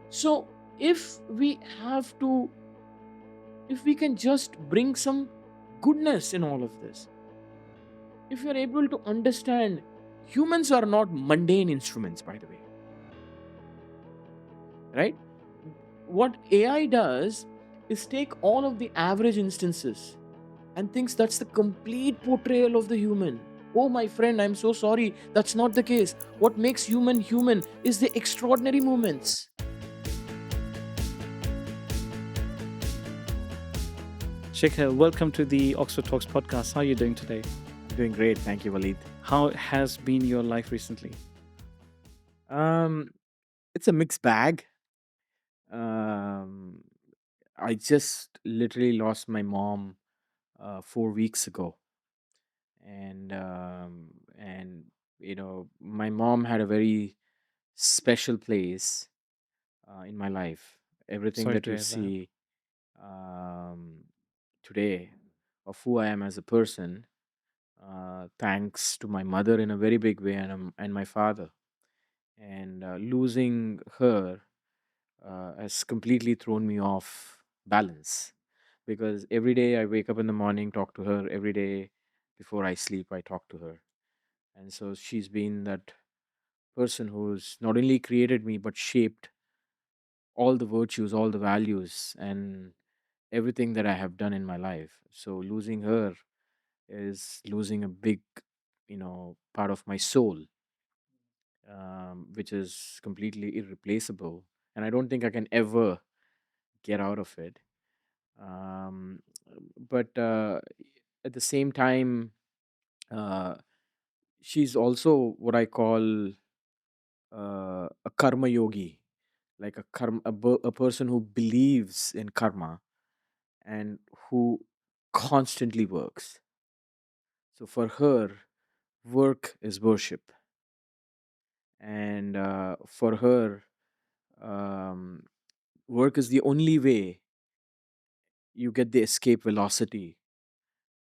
So if we have to, if we can just bring some goodness in all of this, if you're able to understand, humans are not mundane instruments, by the way, right? What AI does is take all of the average instances and thinks that's the complete portrayal of the human. Oh, my friend, I'm so sorry. That's not the case. What makes human human is the extraordinary moments. Shekhar, welcome to the Oxford Talks podcast. How are you doing today? Doing great. Thank you, Walid. How has been your life recently? Um, it's a mixed bag. Um, I just literally lost my mom 4 weeks ago, and my mom had a very special place in my life. Everything Sorry that to you hear that. see um, today of who I am as a person, thanks to my mother in a very big way, and my father. And losing her has completely thrown me off balance, because every day I wake up in the morning, talk to her. Every day before I sleep, I talk to her. And so she's been that person who's not only created me but shaped all the virtues, all the values, and everything that I have done in my life. So losing her is losing a big, part of my soul, which is completely irreplaceable. And I don't think I can ever get out of it. Um, but at the same time, uh, she's also what I call a karma yogi, like a person who believes in karma and who constantly works. So for her, work is worship, and for her, um, work is the only way you get the escape velocity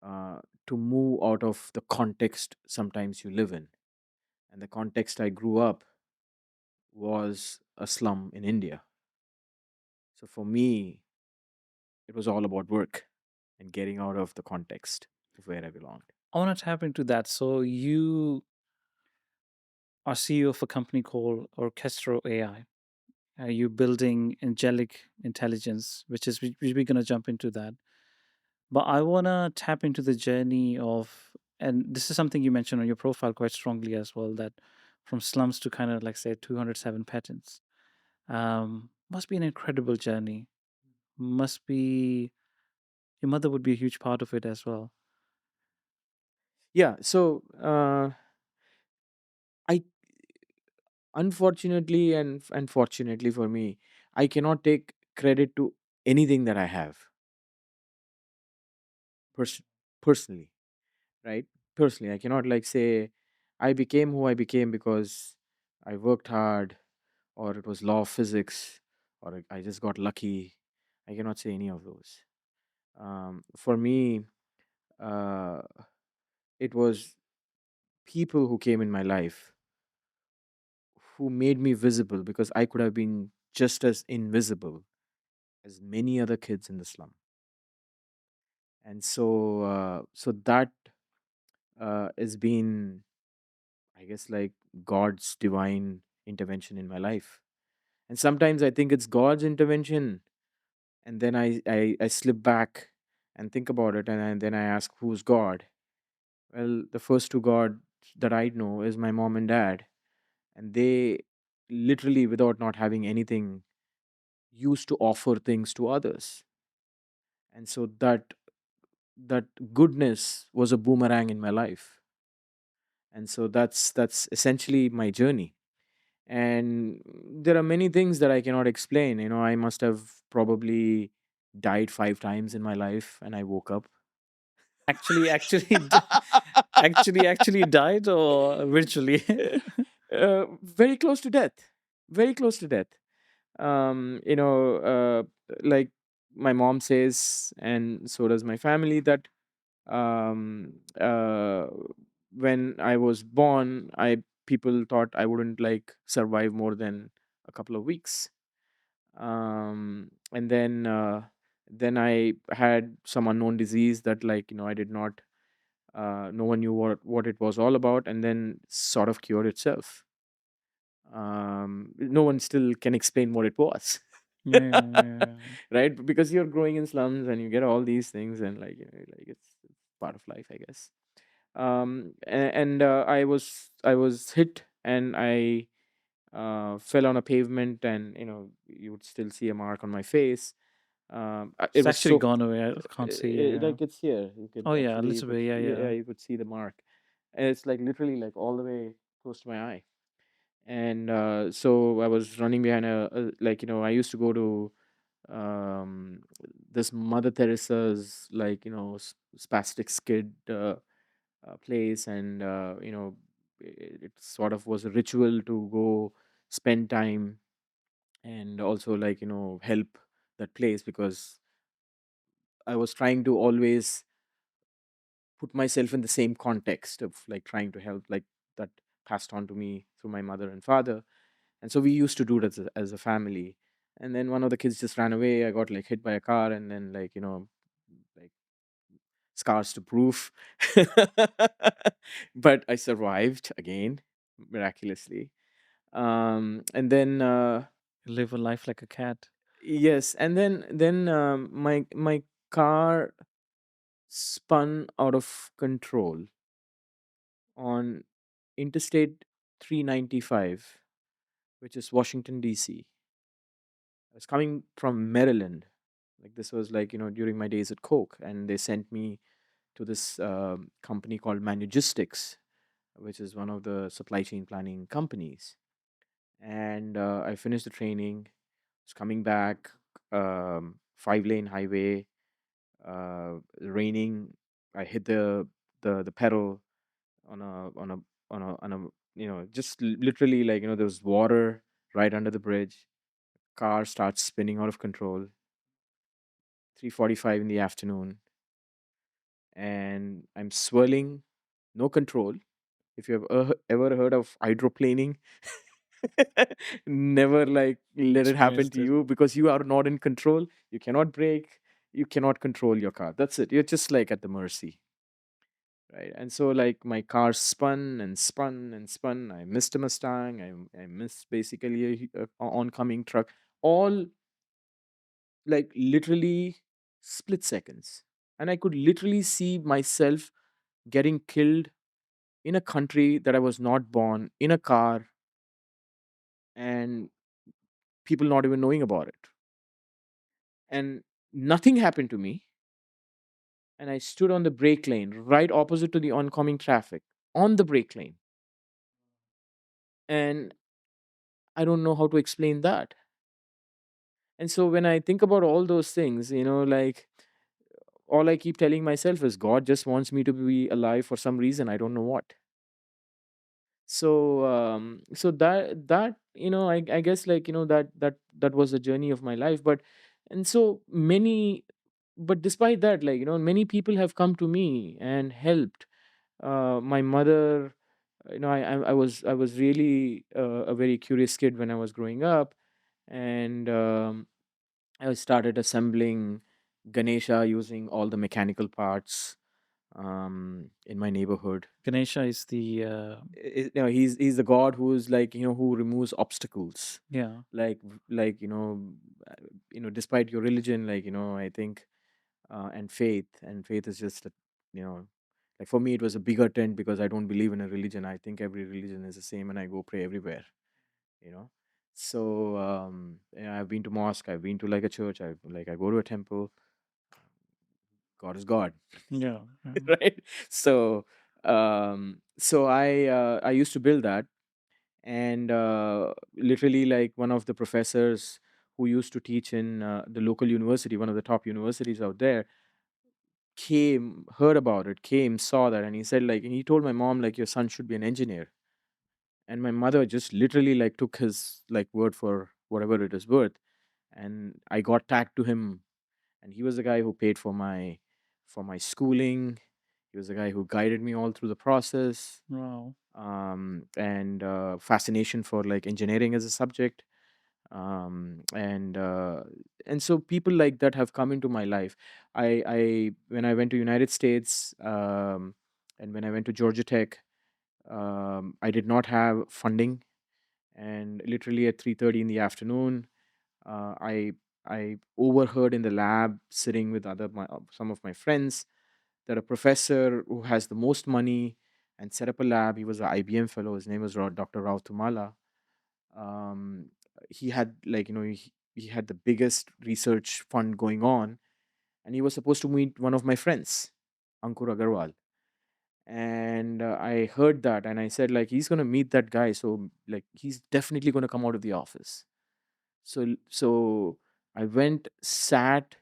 to move out of the context sometimes you live in. And the context I grew up was a slum in India. So for me, it was all about work and getting out of the context of where I belonged. I want to tap into that. So you are CEO of a company called Orchestro AI. Are you building angelic intelligence, which we're going to jump into that. But I want to tap into the journey of, and this is something you mentioned on your profile quite strongly as well, that from slums to kind of like say 207 patents. Must be an incredible journey. Must be your mother would be a huge part of it as well. Yeah. So I, unfortunately and fortunately for me, I cannot take credit to anything that I have pers- personally, right? Personally, I cannot like say I became who I became because I worked hard, or it was law of physics, or I just got lucky. I cannot say any of those. For me, uh, it was people who came in my life who made me visible, because I could have been just as invisible as many other kids in the slum. And so that has been, I guess, like God's divine intervention in my life. And sometimes I think it's God's intervention, and then I slip back and think about it, and then I ask, who's God? Well, the first two God that I know is my mom and dad, and they literally, without not having anything, used to offer things to others. And so that goodness was a boomerang in my life. And so that's essentially my journey. And there are many things that I cannot explain. I must have probably died 5 times in my life, and I woke up. Actually, actually died or virtually. Very close to death. Very close to death. Like my mom says, and so does my family, that um, uh, when I was born, I people thought I wouldn't like survive more than a couple of weeks. And then I had some unknown disease that, like, I did not, no one knew what it was all about, and then sort of cured itself. No one still can explain what it was. Yeah, yeah, yeah, yeah. Right, because you're growing in slums and you get all these things, and, like, like, it's part of life, I guess. And I was hit, and I fell on a pavement, and you would still see a mark on my face. It It's was actually so, gone away. I can't see it. Yeah. like, it's here. You could Oh yeah, a actually, little bit. Yeah, yeah, yeah. you could see the mark, and it's like literally like all the way close to my eye. And so I was running behind like, I used to go to um this Mother Teresa's, like, spastic skid place, and it sort of was a ritual to go spend time, and also, like, help that place, because I was trying to always put myself in the same context of, like, trying to help, like, that passed on to me through my mother and father. And so we used to do it as a family. And then one of the kids just ran away. I got, like, hit by a car, and then, like, like, scars to proof. But I survived again, miraculously. And then You live a life like a cat. yes, and then my car spun out of control on Interstate 395, which is Washington D.C. I was coming from Maryland. Like, this was, like, during my days at Coke, and they sent me to this company called Manugistics, which is one of the supply chain planning companies. And I finished the training. Was coming back, 5-lane highway, raining. I hit the pedal on a just literally, like, there was water right under the bridge. Car starts spinning out of control. 3:45 in the afternoon, and I'm swirling, no control. If you've ever heard of hydroplaning, never, like, let it happen Experienced to it. you, because you are not in control. You cannot brake. You cannot control your car. That's it. You're just, like, at the mercy, right? And so, like, my car spun and spun and spun. I missed a Mustang. I missed basically a oncoming truck. All, like, literally split seconds, and I could literally see myself getting killed in a country that I was not born, in a car, and people not even knowing about it. And nothing happened to me. And I stood on the brake lane, right opposite to the oncoming traffic, on the brake lane. And I don't know how to explain that. And so when I think about all those things, like, all I keep telling myself is God just wants me to be alive for some reason. I don't know what. So that I guess, like, that was the journey of my life. But and so many but despite that, like, many people have come to me and helped. My mother, I was really a very curious kid when I was growing up. And I started assembling Ganesha using all the mechanical parts in my neighborhood. Ganesha is the He's the god who's, like, who removes obstacles. yeah. Like, despite your religion, like, I think, and faith is just you know like, for me, it was a bigger tent, because I don't believe in a religion. I think every religion is the same, and I go pray everywhere. you know so I've been to mosque, I've been to, like, a church, I go to a temple. God is God. Yeah, yeah. Right. So I used to build that. And literally, like, one of the professors who used to teach in the local university, one of the top universities out there, came, heard about it, came, saw that, and he said, like, and he told my mom, like, your son should be an engineer. And my mother just literally, like, took his, like, word for whatever it is worth. And I got tagged to him, and he was the guy who paid for my schooling. He was the guy who guided me all through the process. Wow. And fascination for, like, engineering as a subject. And so people like that have come into my life. I When I went to United States, and when I went to Georgia Tech, I did not have funding, and literally at 3:30 in the afternoon, I overheard in the lab, sitting with some of my friends, that a professor who has the most money and set up a lab. He was an IBM fellow. His name was Dr. Rao Tumala. um, he had, he had the biggest research fund going on, and he was supposed to meet one of my friends, Ankur Agarwal. And I heard that, and I said, like, he's going to meet that guy, so like he's definitely going to come out of the office. So I went, sat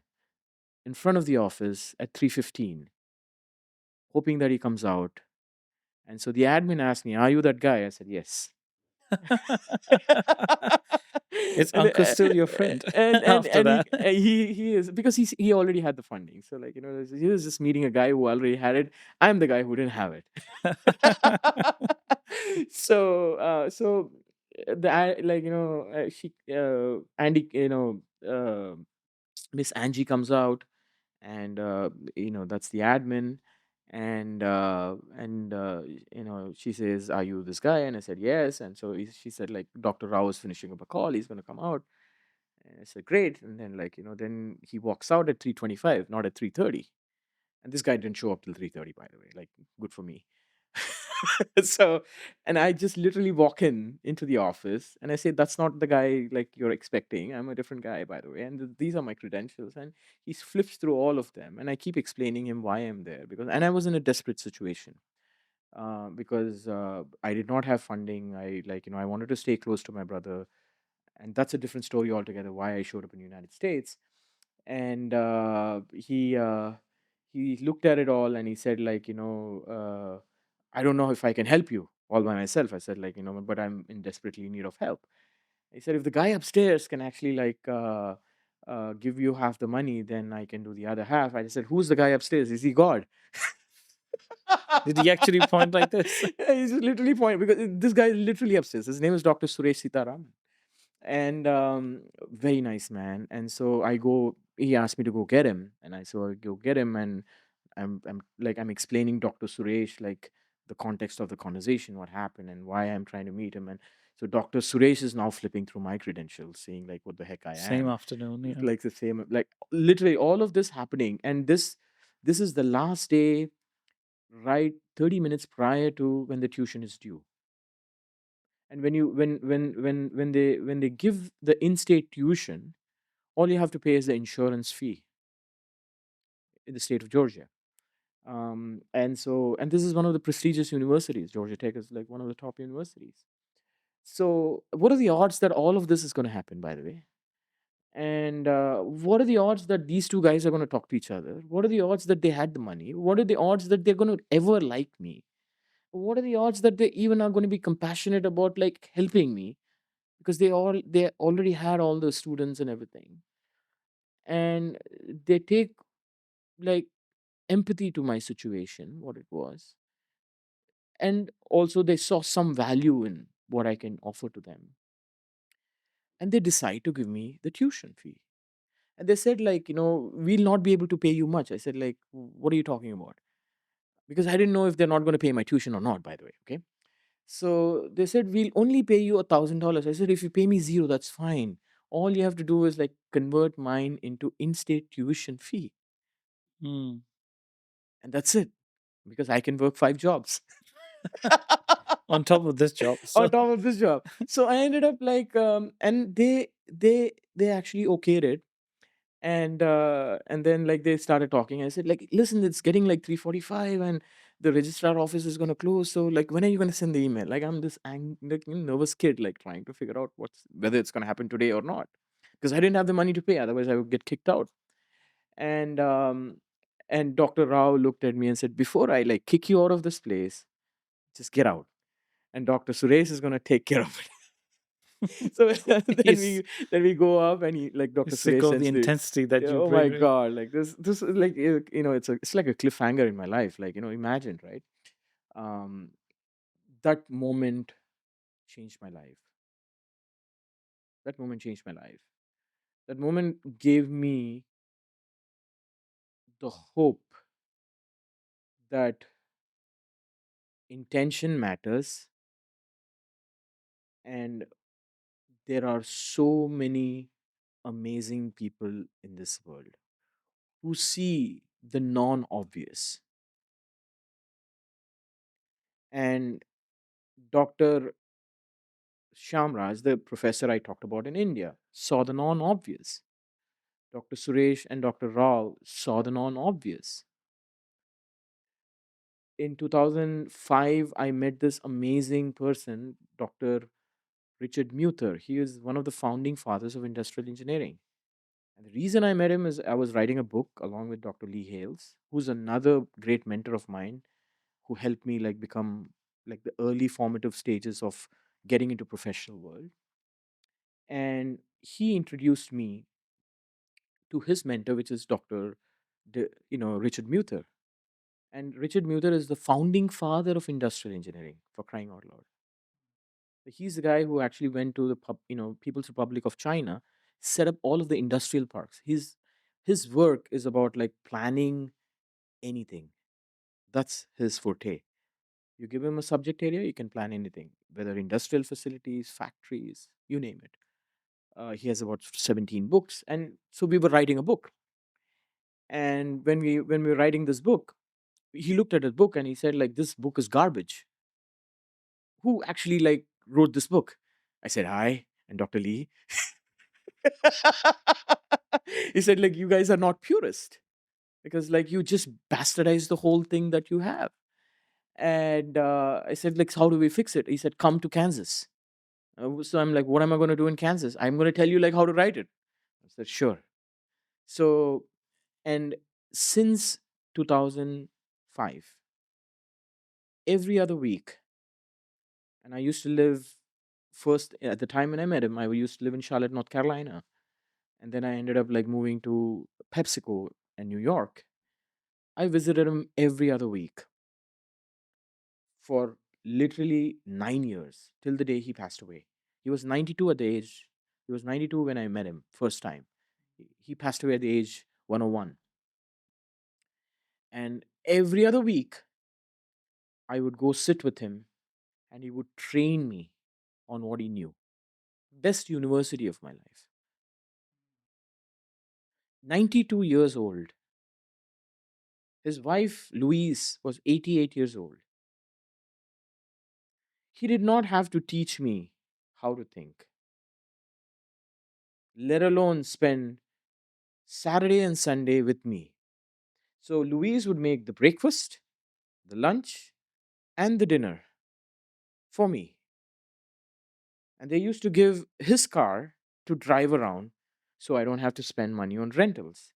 in front of the office at 3:15, hoping that he comes out. And so the admin asked me, "Are you that guy?" I said, "Yes." Is and uncle uh, still your friend and after and that? he is, because he already had the funding. So, like, he was just meeting a guy who already had it. I'm the guy who didn't have it. She Andy, Miss Angie comes out, and that's the admin. And she says, "Are you this guy?" And I said, "Yes." And so she said, like, Dr. Rao is finishing up a call, he's going to come out. And I said, "Great." And then, then he walks out at 3:25, not at 3:30. And this guy didn't show up till 3:30, by the way. Like, good for me. So, and I just literally walk into the office, and I say, "That's not the guy like you're expecting. I'm a different guy, by the way. And these are my credentials." And he flips through all of them, and I keep explaining him why I'm there, and I was in a desperate situation, because I did not have funding. I wanted to stay close to my brother, and that's a different story altogether. Why I showed up in the United States. And he looked at it all, and he said, like, "I don't know if I can help you all by myself." I said, like, "But I'm in desperately need of help." He said, "If the guy upstairs can actually, like, give you half the money, then I can do the other half." I said, "Who's the guy upstairs? Is he God?" Did he actually point like this? He's just literally point, because this guy is literally upstairs. His name is Dr. Suresh Sitaram, and very nice man. And so I go. He asked me to go get him, and I go get him, and I'm explaining Dr. Suresh, like, the context of the conversation, what happened, and why I'm trying to meet him. And so Dr. Suresh is now flipping through my credentials, saying, like, what the heck I Same am. afternoon, It's yeah. like the same, like, literally all of this happening, and this is the last day, right, 30 minutes prior to when the tuition is due. And when they give the in-state tuition, all you have to pay is the insurance fee in the state of Georgia. And this is one of the prestigious universities. Georgia Tech is like one of the top universities. So what are the odds that all of this is going to happen, by the way? And what are the odds that these two guys are going to talk to each other? What are the odds that they had the money? What are the odds that they're going to ever like me? What are the odds that they even are going to be compassionate about, like, helping me? Because they already had all the students and everything, and they take, like, empathy to my situation, what it was, and also they saw some value in what I can offer to them, and they decide to give me the tuition fee. And they said, like, "We'll not be able to pay you much." I said, like, "What are you talking about?" Because I didn't know if they're not going to pay my tuition or not, by the way. Okay. So they said, "We'll only pay you $1,000. I said, "If you pay me zero, that's fine. All you have to do is, like, convert mine into in-state tuition fee, Hmm. and that's it, because I can work 5 jobs On top of this job. on So top of this job." So I ended up, like, and they actually okayed it. And then, like, they started talking. I said, like, "Listen, it's getting like 3:45, and the registrar office is going to close. So, like, when are you going to send the email?" Like, I'm this nervous kid, like, trying to figure out whether it's going to happen today or not, because I didn't have the money to pay. Otherwise, I would get kicked out. And Dr. Rao looked at me and said, "Before I, like, kick you out of this place, just get out. And Dr. Suresh is going to take care of it." So he's then we go up, and like, Dr. he's sick Suresh of the sends the. intensity that Yeah, you oh my bring, right? god, like, this is like, it's like a cliffhanger in my life, like, imagine, right? um that moment changed my life. That moment changed my life. That moment gave me the hope that intention matters, and there are so many amazing people in this world who see the non obvious. And Dr. Shamraj, the professor I talked about in India, saw the non obvious. Dr. Suresh and Dr. Rao saw the non obvious. In 2005, I met this amazing person, Dr. Richard Muther. He is one of the founding fathers of industrial engineering. And the reason I met him is I was writing a book along with Dr. Lee Hales, who's another great mentor of mine who helped me like become like the early formative stages of getting into professional world. And he introduced me to his mentor, which is Dr. Richard Muther. And Richard Muther is the founding father of industrial engineering, for crying out loud. He's the guy who actually went to the People's Republic of China, set up all of the industrial parks. His work is about like planning anything. That's his forte. You give him a subject area, you can plan anything, whether industrial facilities, factories, you name it. He has about 17 books, and so we were writing a book. And when we were writing this book, he looked at his book and he said, like, this book is garbage. Who actually like wrote this book? I said, hi, and Dr. Lee. He said, like, you guys are not purist because like you just bastardize the whole thing that you have. And I said, like, how do we fix it? He said, come to Kansas. So I'm like, what am I going to do in Kansas? I'm going to tell you like how to write it. I said, sure. So, and since 2005, every other week, and I used to live first at the time when I met him, I used to live in Charlotte, North Carolina. And then I ended up like moving to PepsiCo in New York. I visited him every other week for literally 9 years till the day he passed away. He was 92 at the age, he was 92 when I met him first time. He passed away at the age 101. And every other week, I would go sit with him and he would train me on what he knew. Best university of my life. 92 years old. His wife, Louise, was 88 years old. He did not have to teach me how to think, let alone spend Saturday and Sunday with me. So Louise would make the breakfast, the lunch, and the dinner for me. And they used to give his car to drive around so I don't have to spend money on rentals.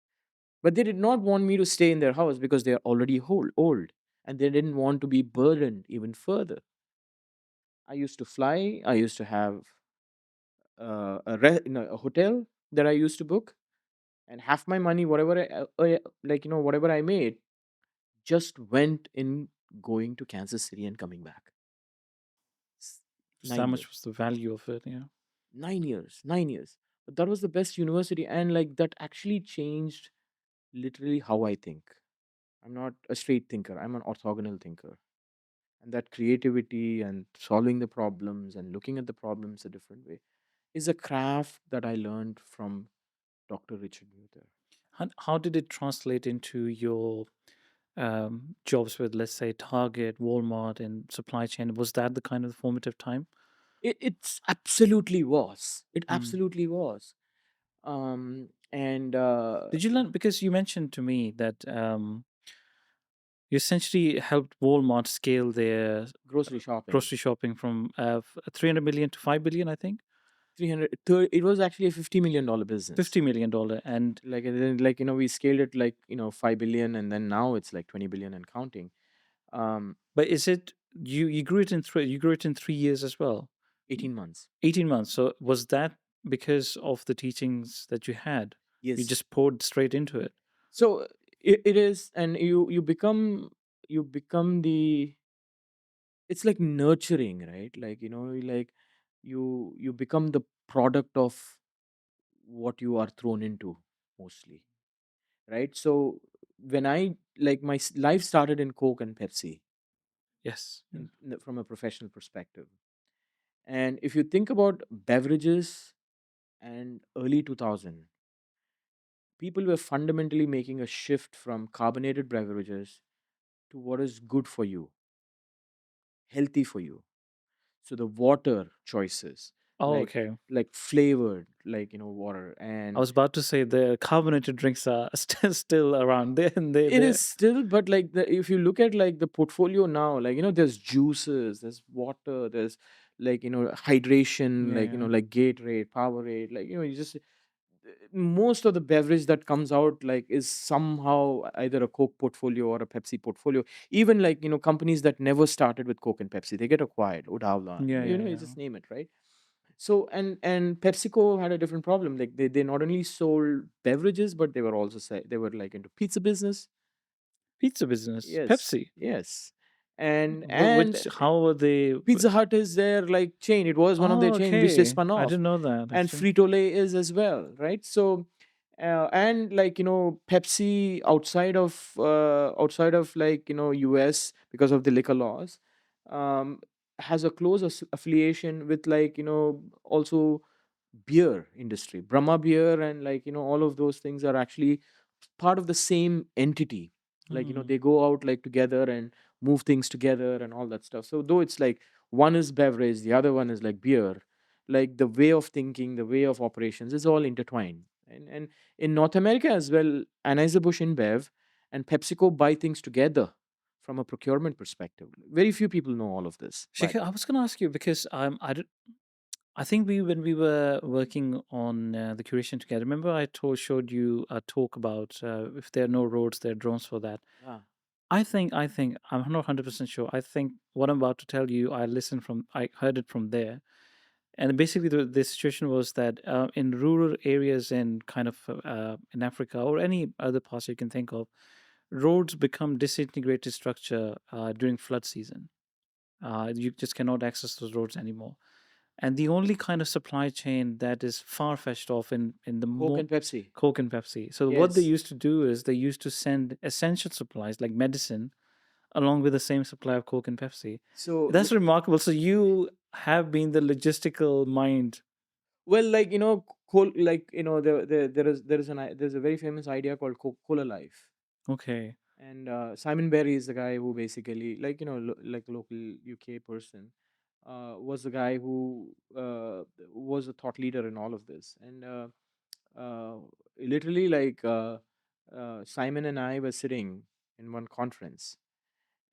But they did not want me to stay in their house because they are already old and they didn't want to be burdened even further. I used to fly, I used to have a hotel that I used to book, and half my money, whatever whatever I made, just went in going to Kansas City and coming back. S- So that nine much years, was the value of it. Yeah. 9 years, 9 years. But that was the best university, and like that actually changed literally how I think. I'm not a straight thinker. I'm an orthogonal thinker, and that creativity and solving the problems and looking at the problems a different way is a craft that I learned from Dr. Richard Muther. How did it translate into your jobs with, let's say, Target, Walmart, and supply chain? Was that the kind of formative time? It's absolutely was. It Mm. absolutely was. And Did you learn, because you mentioned to me that you essentially helped Walmart scale their grocery shopping, grocery shopping from 300 million to 5 billion, I think, 300, it was actually a $50 million business. 50 million dollar. And Like, and then, like, we scaled it like, 5 billion, and then now it's like 20 billion and counting. Um, but is it, you grew it in 3 years as well? 18 months. 18 months. So was that because of the teachings that you had? You Yes. just poured straight into it. So it is, and you become the, it's like nurturing, right? Like, like you become the product of what you are thrown into mostly, right? So when I like my life started in Coke and Pepsi Yes. from a professional perspective. And if you think about beverages and early 2000, people were fundamentally making a shift from carbonated beverages to what is good for you, healthy for you. So the water choices, Oh, like okay. flavored, water. I And was about to say the carbonated drinks are still around. it They is still, but like if you look at like the portfolio now, like there's juices, there's water, there's hydration, yeah. like Gatorade, Powerade, you just most of the beverage that comes out like is somehow either a Coke portfolio or a Pepsi portfolio. Even companies that never started with Coke and Pepsi, they get acquired, Udavla, Yeah, yeah, you yeah. just name it, right? So and PepsiCo had a different problem. Like they not only sold beverages, but they were also they were like into pizza business. Pizza business, Yes, Pepsi. yes. And Which how were they? Pizza Hut is their like chain. It was one of their Oh, chain which they okay. spun I off, didn't know that and actually. Frito Lay is as well, right? So, and Pepsi outside of US because of the liquor laws, um, has a close affiliation with also beer industry. Brahma beer and all of those things are actually part of the same entity. Hmm. They go out like together and move things together and all that stuff. So though it's like one is beverage, the other one is like beer, like the way of thinking, the way of operations is all intertwined. And in North America as well, Anheuser-Busch InBev and PepsiCo buy things together from a procurement perspective. Very few people know all of this, by Shekhar, the I way. was going to ask you because I think we when we were working on the curation together. Remember, showed you a talk about if there are no roads, there are drones for that. Yeah. I think I'm not 100% sure. I think what I'm about to tell you, I heard it from there. And basically, the situation was that in rural areas in kind of in Africa or any other parts you can think of, roads become disintegrated structure during flood season. You just cannot access those roads anymore. And the only kind of supply chain that is far fetched off in the Coke more and Pepsi. Coke and Pepsi. So what they Yes. used to do is they used to send essential supplies like medicine along with the same supply of Coke and Pepsi. So That's remarkable. So you have been the logistical mind. well, there's a very famous idea called Coca-Cola Life. Okay. And Simon Berry is the guy who basically, like a local UK person, was the guy who was a thought leader in all of this. And uh, literally, Simon and I were sitting in one conference,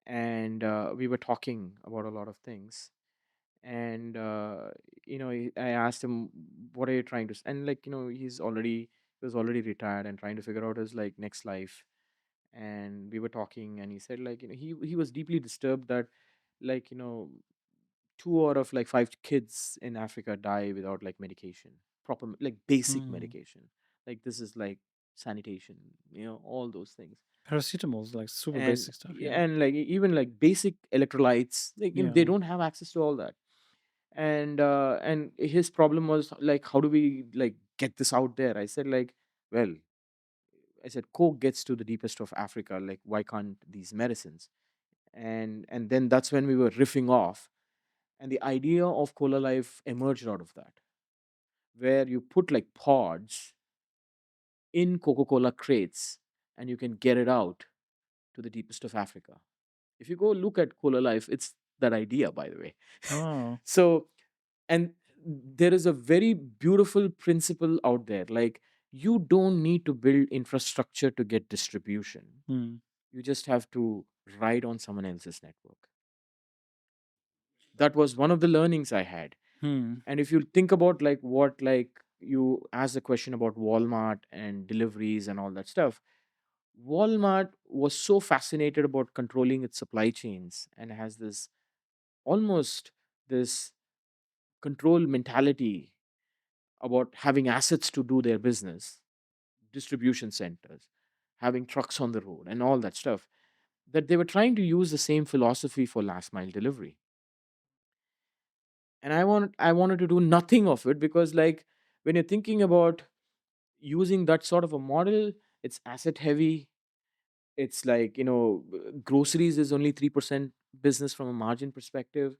and we were talking about a lot of things. And I asked him, "What are you trying to?" And he was already retired and trying to figure out his like next life. And we were talking, and he said he was deeply disturbed that like you know two out of like five kids in Africa die without like medication, proper like basic Hmm. medication. Like this is like sanitation, all those things. Paracetamol is like super And basic stuff. yeah, Yeah. and like even like basic electrolytes, like they Yeah. don't have access to all that. And his problem was like, how do we like get this out there? I said like, well, I said Coke gets to the deepest of Africa, like why can't these medicines? And then that's when we were riffing off, and the idea of Cola Life emerged out of that, where you put like pods in Coca-Cola crates and you can get it out to the deepest of Africa. If you go look at Cola Life, it's that idea, by the way. Oh. So, and there is a very beautiful principle out there. Like, you don't need to build infrastructure to get distribution. Hmm. You just have to ride on someone else's network. That was one of the learnings I had. Hmm. And if you think about like what like you asked the question about Walmart and deliveries and all that stuff, Walmart was so fascinated about controlling its supply chains and has this almost this control mentality about having assets to do their business, distribution centers, having trucks on the road, and all that stuff, that they were trying to use the same philosophy for last mile delivery. And I wanted to do nothing of it, because like when you're thinking about using that sort of a model, it's asset heavy. It's like, groceries is only 3% business from a margin perspective.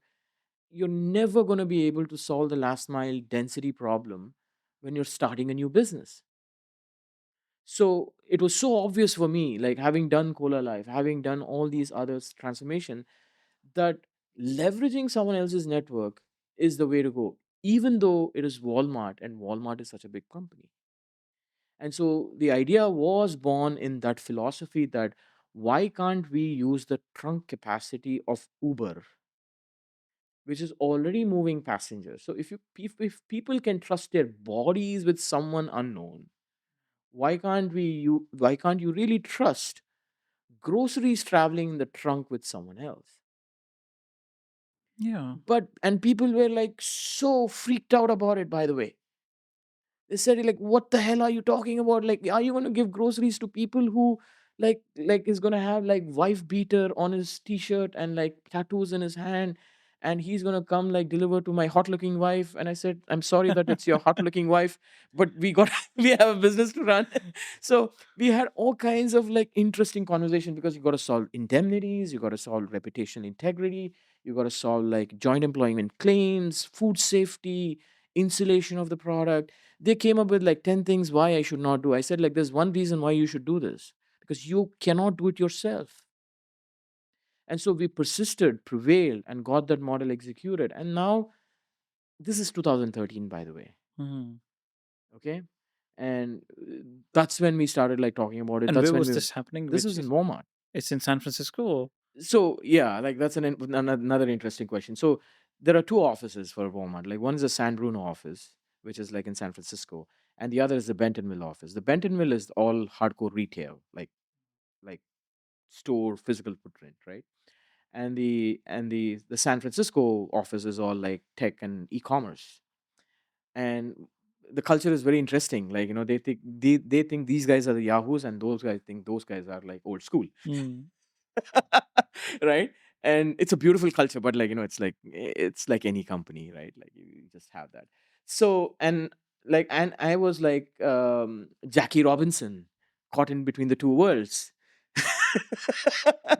You're never going to be able to solve the last mile density problem when you're starting a new business. So it was so obvious for me, like having done Cola Life, having done all these other transformation, that leveraging someone else's network is the way to go, even though it is Walmart and Walmart is such a big company. And so the idea was born in that philosophy that why can't we use the trunk capacity of Uber, which is already moving passengers? So if people can trust their bodies with someone unknown, why can't you really trust groceries traveling in the trunk with someone else? Yeah. But and people were like so freaked out about it, by the way. They said like, what the hell are you talking about? Like, are you going to give groceries to people who like is going to have like wife beater on his t-shirt and like tattoos in his hand, and he's going to come like deliver to my hot looking wife? And I said, I'm sorry that it's your hot looking wife, but we got we have a business to run. So we had all kinds of like interesting conversation, because you got to solve indemnities, you got to solve reputation integrity, you got to solve like joint employment claims, food safety, insulation of the product. They came up with like 10 things why I should not do. I said, like, there's one reason why you should do this, because you cannot do it yourself. And so we persisted, prevailed, and got that model executed. And now this is 2013, by the way. Hmm. Okay. And that's when we started like talking about it. And That's where when was we, this happening? this Which was in is Walmart. it's in San Francisco? Or? So yeah, like that's another interesting question. So there are two offices for Walmart. Like one is the San Bruno office, which is like in San Francisco, and the other is the Bentonville office. The Bentonville is all hardcore retail, like store physical footprint, right? And the San Francisco office is all like tech and e-commerce. And the culture is very interesting. Like, they think these guys are the yahoos, and those guys think those guys are like old school. Mm. Right? And it's a beautiful culture, but like, it's like any company, right? Like you just have that. So and I was like Jackie Robinson, caught in between the two worlds.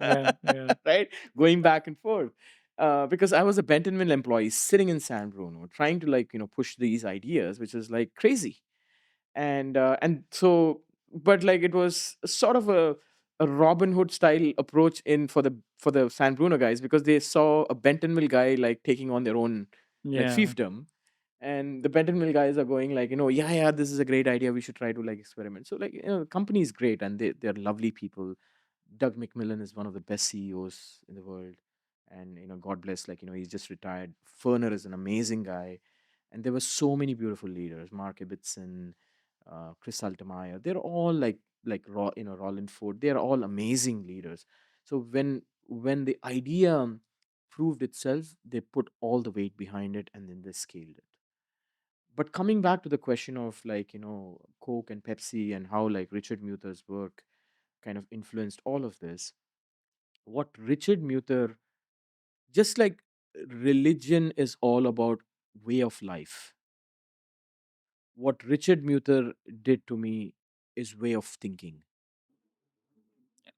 Yeah, yeah. Right? Going back and forth. Because I was a Bentonville employee sitting in San Bruno trying to like, push these ideas, which is like crazy. And so, but like it was sort of a Robin Hood style approach in for the San Bruno guys, because they saw a Bentonville guy like taking on their own like Yeah. fiefdom. And the Bentonville guys are going like, yeah, this is a great idea, we should try to like experiment. So like, the company is great, and they're lovely people. Doug McMillan is one of the best CEOs in the world. And, God bless, like, he's just retired. Ferner is an amazing guy. And there were so many beautiful leaders, Mark Ibbotson, Chris Altemeyer. They're all Roland Ford. They're all amazing leaders. So when the idea proved itself, they put all the weight behind it, and then they scaled it. But coming back to the question of like, Coke and Pepsi, and how like Richard Muter's work kind of influenced all of this, what Richard Muter, just like religion is all about way of life, what Richard Muter did to me is way of thinking.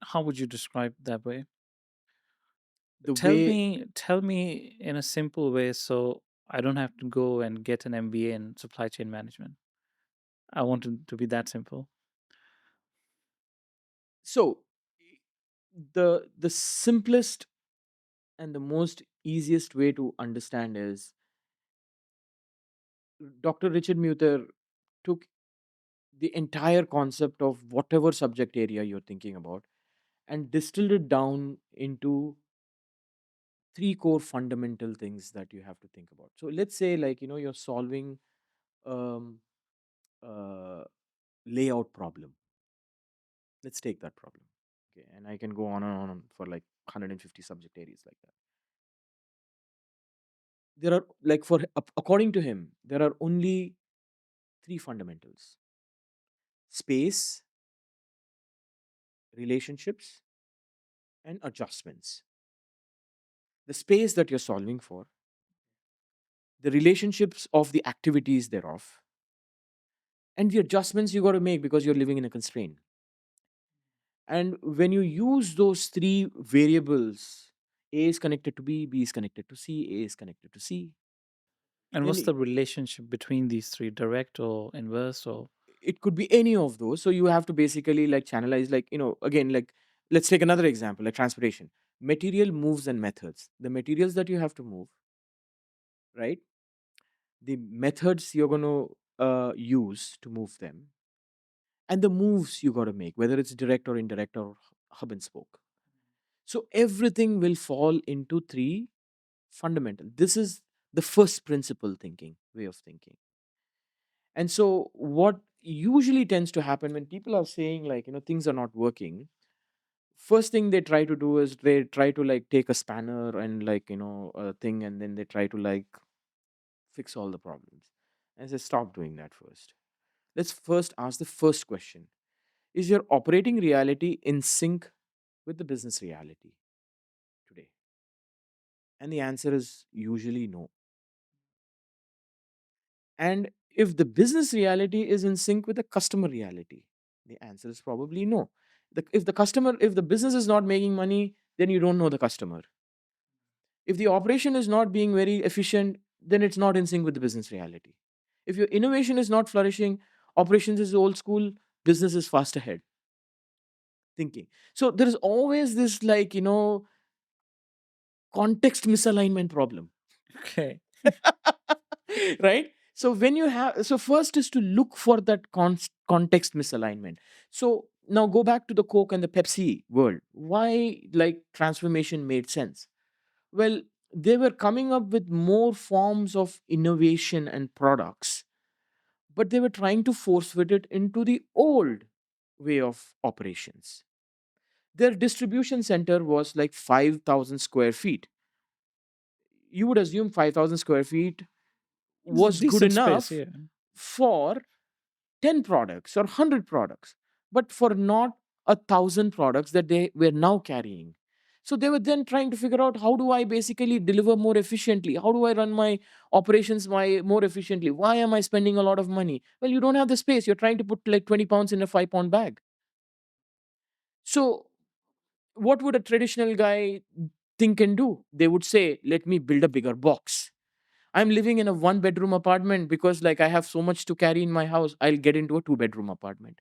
How would you describe that way? The Tell way, me, tell me in a simple way, so I don't have to go and get an MBA in supply chain management. I want it to be that simple. so the simplest and the most easiest way to understand is Dr. Richard Muter took the entire concept of whatever subject area you're thinking about and distilled it down into three core fundamental things that you have to think about. So let's say like, you're solving um uh layout problem. Let's take that problem. Okay, and I can go on and on for like 150 subject areas like that. There are like, according to him, there are only three fundamentals: space, relationships, and adjustments. The space that you're solving for, the relationships of the activities thereof, and the adjustments you got to make because you're living in a constraint. And when you use those three variables, A is connected to B is connected to C, A is connected to C, And then what's the relationship between these three, direct or inverse or? it could be any of those. So you have to basically like channelize, like, again, like, let's take another example, like transportation. Material moves and methods. The materials that you have to move, right? The methods you're going to use to move them, and the moves you got to make, whether it's direct or indirect or hub and spoke. So everything will fall into three fundamental. This is the first principle thinking, way of thinking. And so what usually tends to happen when people are saying, like, things are not working, first thing they try to do is they try to like take a spanner and like, a thing, and then they try to like fix all the problems. And say, stop doing that first. Let's first ask the first question. Is your operating reality in sync with the business reality today? And the answer is usually no. And if the business reality is in sync with the customer reality, the answer is probably no. If the business is not making money, then you don't know the customer. If the operation is not being very efficient, then it's not in sync with the business reality. If your innovation is not flourishing, operations is old school, business is fast ahead thinking. So there is always this, like, context misalignment problem. Okay. Right? So when you have, so first is to look for that context misalignment. So now go back to the Coke and the Pepsi world. Why, like, transformation made sense? Well, they were coming up with more forms of innovation and products, but they were trying to force fit it into the old way of operations. Their distribution center was like 5,000 square feet. You would assume 5,000 square feet It's a was good decent space, enough yeah. for 10 products or 100 products, but for not 1,000 products that they were now carrying. So they were then trying to figure out, how do I basically deliver more efficiently? How do I run my operations more efficiently? Why am I spending a lot of money? Well, you don't have the space. You're trying to put like 20 pounds in a 5-pound bag. So what would a traditional guy think and do? They would say, let me build a bigger box. I'm living in a 1-bedroom apartment because like I have so much to carry in my house. I'll get into a 2-bedroom apartment.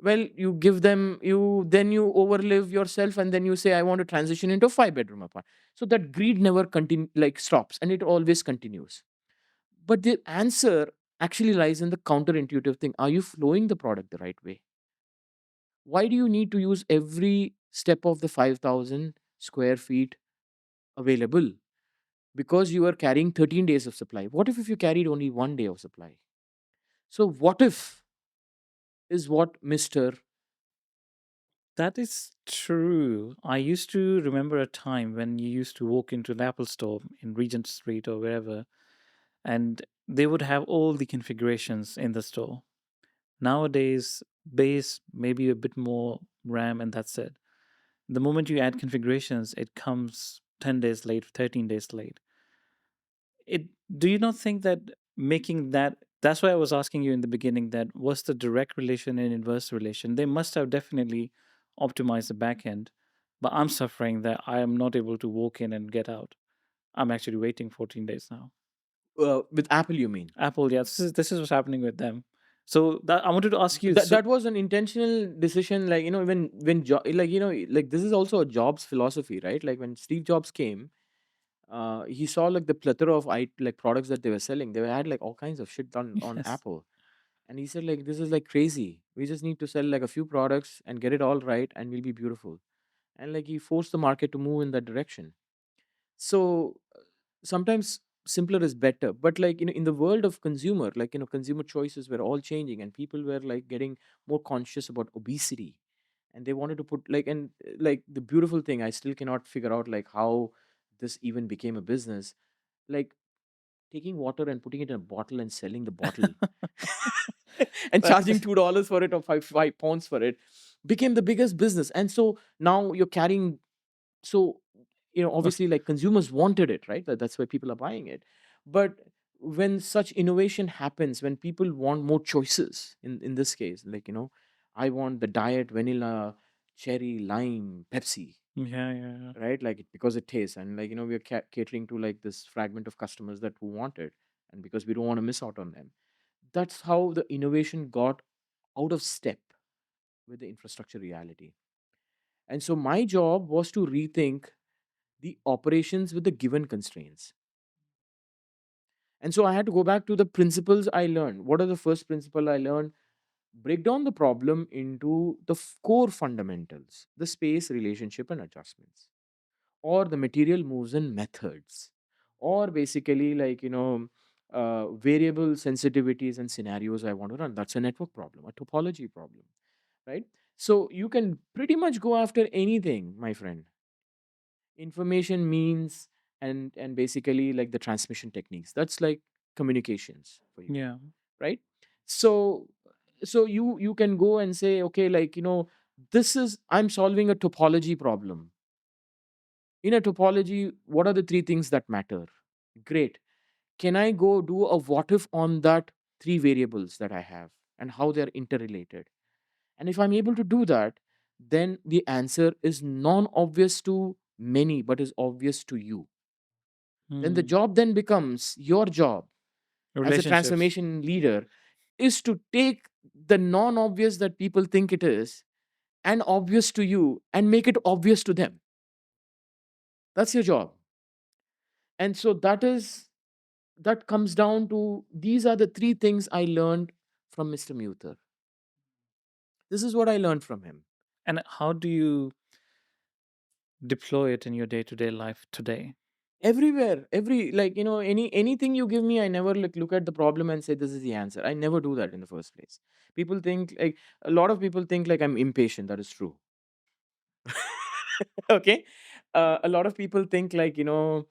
Well, you give them, you overlive yourself, and then you say, I want to transition into a 5-bedroom apartment. So that greed never continue like stops, and it always continues. But the answer actually lies in the counterintuitive thing. Are you flowing the product the right way? Why do you need to use every step of the 5,000 square feet available? Because you are carrying 13 days of supply. What if you carried only 1 day of supply? So what if is what Mr. That is true. I used to remember a time when you used to walk into the Apple store in Regent Street or wherever, and they would have all the configurations in the store. Nowadays, base, maybe a bit more RAM, and that's it. The moment you add configurations, it comes 10 days late, 13 days late. It Do you not think that making that's why I was asking you in the beginning that what's the direct relation and inverse relation? They must have definitely optimized the back end, but I'm suffering that I am not able to walk in and get out. I'm actually waiting 14 days now. With Apple, you mean? Apple, yeah, this is what's happening with them. So that I wanted to ask you. That So that was an intentional decision. Like, like, like, this is also a Jobs philosophy, right? Like when Steve Jobs came, he saw like the plethora of like products that they were selling. They had like all kinds of shit done on yes, Apple, and he said, like, this is like crazy. We just need to sell like a few products and get it all right, and we'll be beautiful. And like he forced the market to move in that direction. So sometimes simpler is better, but like, in the world of consumer, like, consumer choices were all changing, and people were like getting more conscious about obesity, and they wanted to put like, and like, the beautiful thing, I still cannot figure out like how this even became a business, like taking water and putting it in a bottle and selling the bottle and that's charging $2 for it, or five pounds for it, became the biggest business. And so now you're carrying, so, okay. obviously, like, consumers wanted it, right? That's why people are buying it. But when such innovation happens, when people want more choices, in this case, like, I want the diet vanilla, cherry, lime, Pepsi, Yeah, yeah, yeah. right? Like because it tastes, and like, we are catering to like this fragment of customers that who want it, and because we don't want to miss out on them. That's how the innovation got out of step with the infrastructure reality. And so my job was to rethink the operations with the given constraints. And so I had to go back to the principles I learned. What are the first principle I learned? Break down the problem into the core fundamentals: the space, relationship, and adjustments, or the material moves and methods, or basically, like, variable sensitivities and scenarios I want to run. That's a network problem, a topology problem, right? So you can pretty much go after anything, my friend. Information means, and basically like the transmission techniques. That's like communications for you, Yeah. right? So you can go and say, okay, like, this is, I'm solving a topology problem. In a topology, what are the three things that matter? Great. Can I go do a what if on that three variables that I have and how they're interrelated? And if I'm able to do that, then the answer is non obvious to many, but is obvious to you. Then the Hmm. job then becomes your job as a Relationships. transformation leader is to take the non obvious that people think it is and obvious to you and make it obvious to them. That's your job. And so that comes down to, these are the three things I learned from Mr. Muther. This is what I learned from him. And how do you deploy it in your day-to-day life today? Everywhere, like, anything you give me, I never like look at the problem and say this is the answer. I never do that in the first place. People think like, a lot of people think like I'm impatient. That is true. Okay. A lot of people think like, I'm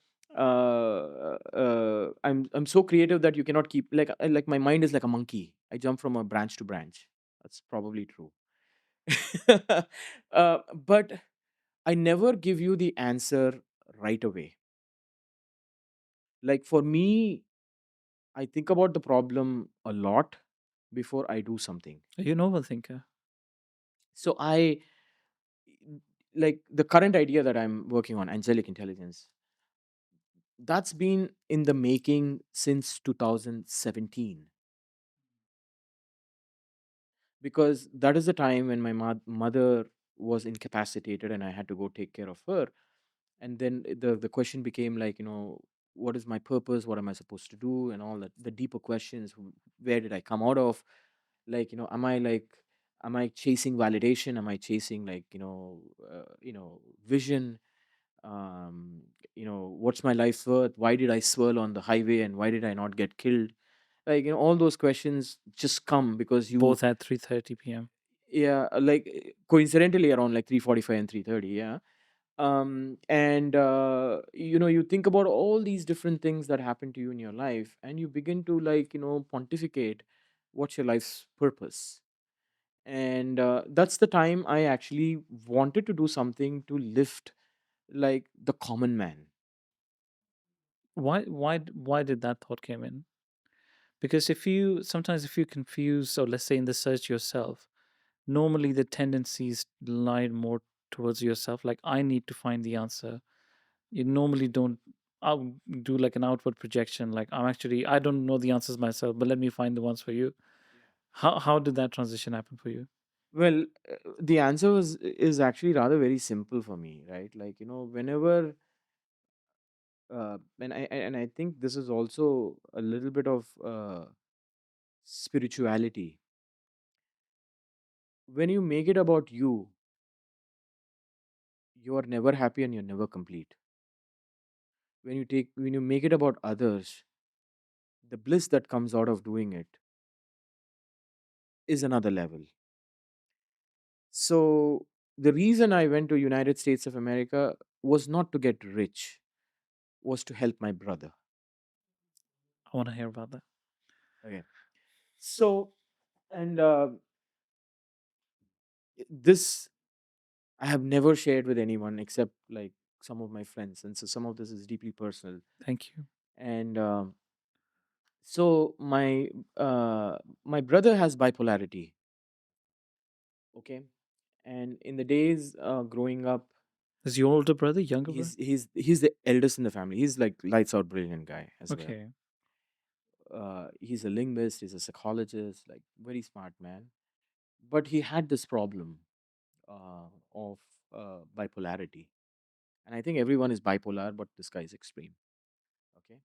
so creative that you cannot keep, like my mind is like a monkey. I jump from a branch to branch. That's probably true. But I never give you the answer right away. Like for me, I think about the problem a lot before I do something. Are you an overthinker? So like the current idea that I'm working on, angelic intelligence, that's been in the making since 2017, because that is the time when my mother was incapacitated and I had to go take care of her. And then the question became like, what is my purpose, what am I supposed to do, and all that, the deeper questions. Where did I come out of? Like, am I chasing validation, am I chasing like, vision? um what's my life worth? Why did I swirl on the highway and why did I not get killed? Like, all those questions just come because you, Both at 3:30 p.m. yeah, like, coincidentally around like 3:45 and 3:30, yeah. And you think about all these different things that happen to you in your life, and you begin to, like, pontificate what's your life's purpose. And that's the time I actually wanted to do something to lift, like, the common man. Why did that thought came in? Because if you sometimes if you confuse, or let's say in the search yourself, normally the tendencies lie more towards yourself. Like, I need to find the answer. You normally don't do like an outward projection. Like, I don't know the answers myself, but let me find the ones for you. How did that transition happen for you? Well, the answer is actually rather very simple for me, right? Like, whenever, and I think this is also a little bit of spirituality. When you make it about you, you are never happy and you're never complete. When you make it about others, the bliss that comes out of doing it is another level. So the reason I went to United States of America was not to get rich, was to help my brother. I want to hear about that. Okay. So, and this I have never shared with anyone except like some of my friends, and so some of this is deeply personal. Thank you. And So my brother has bipolarity. Okay, and in the days growing up, Is your older brother, younger brother? he's the eldest in the family. He's like lights out brilliant guy as well. Okay. He's a linguist, he's a psychologist, like very smart man. But he had this problem of bipolarity, and I think everyone is bipolar, but this guy is extreme. Okay,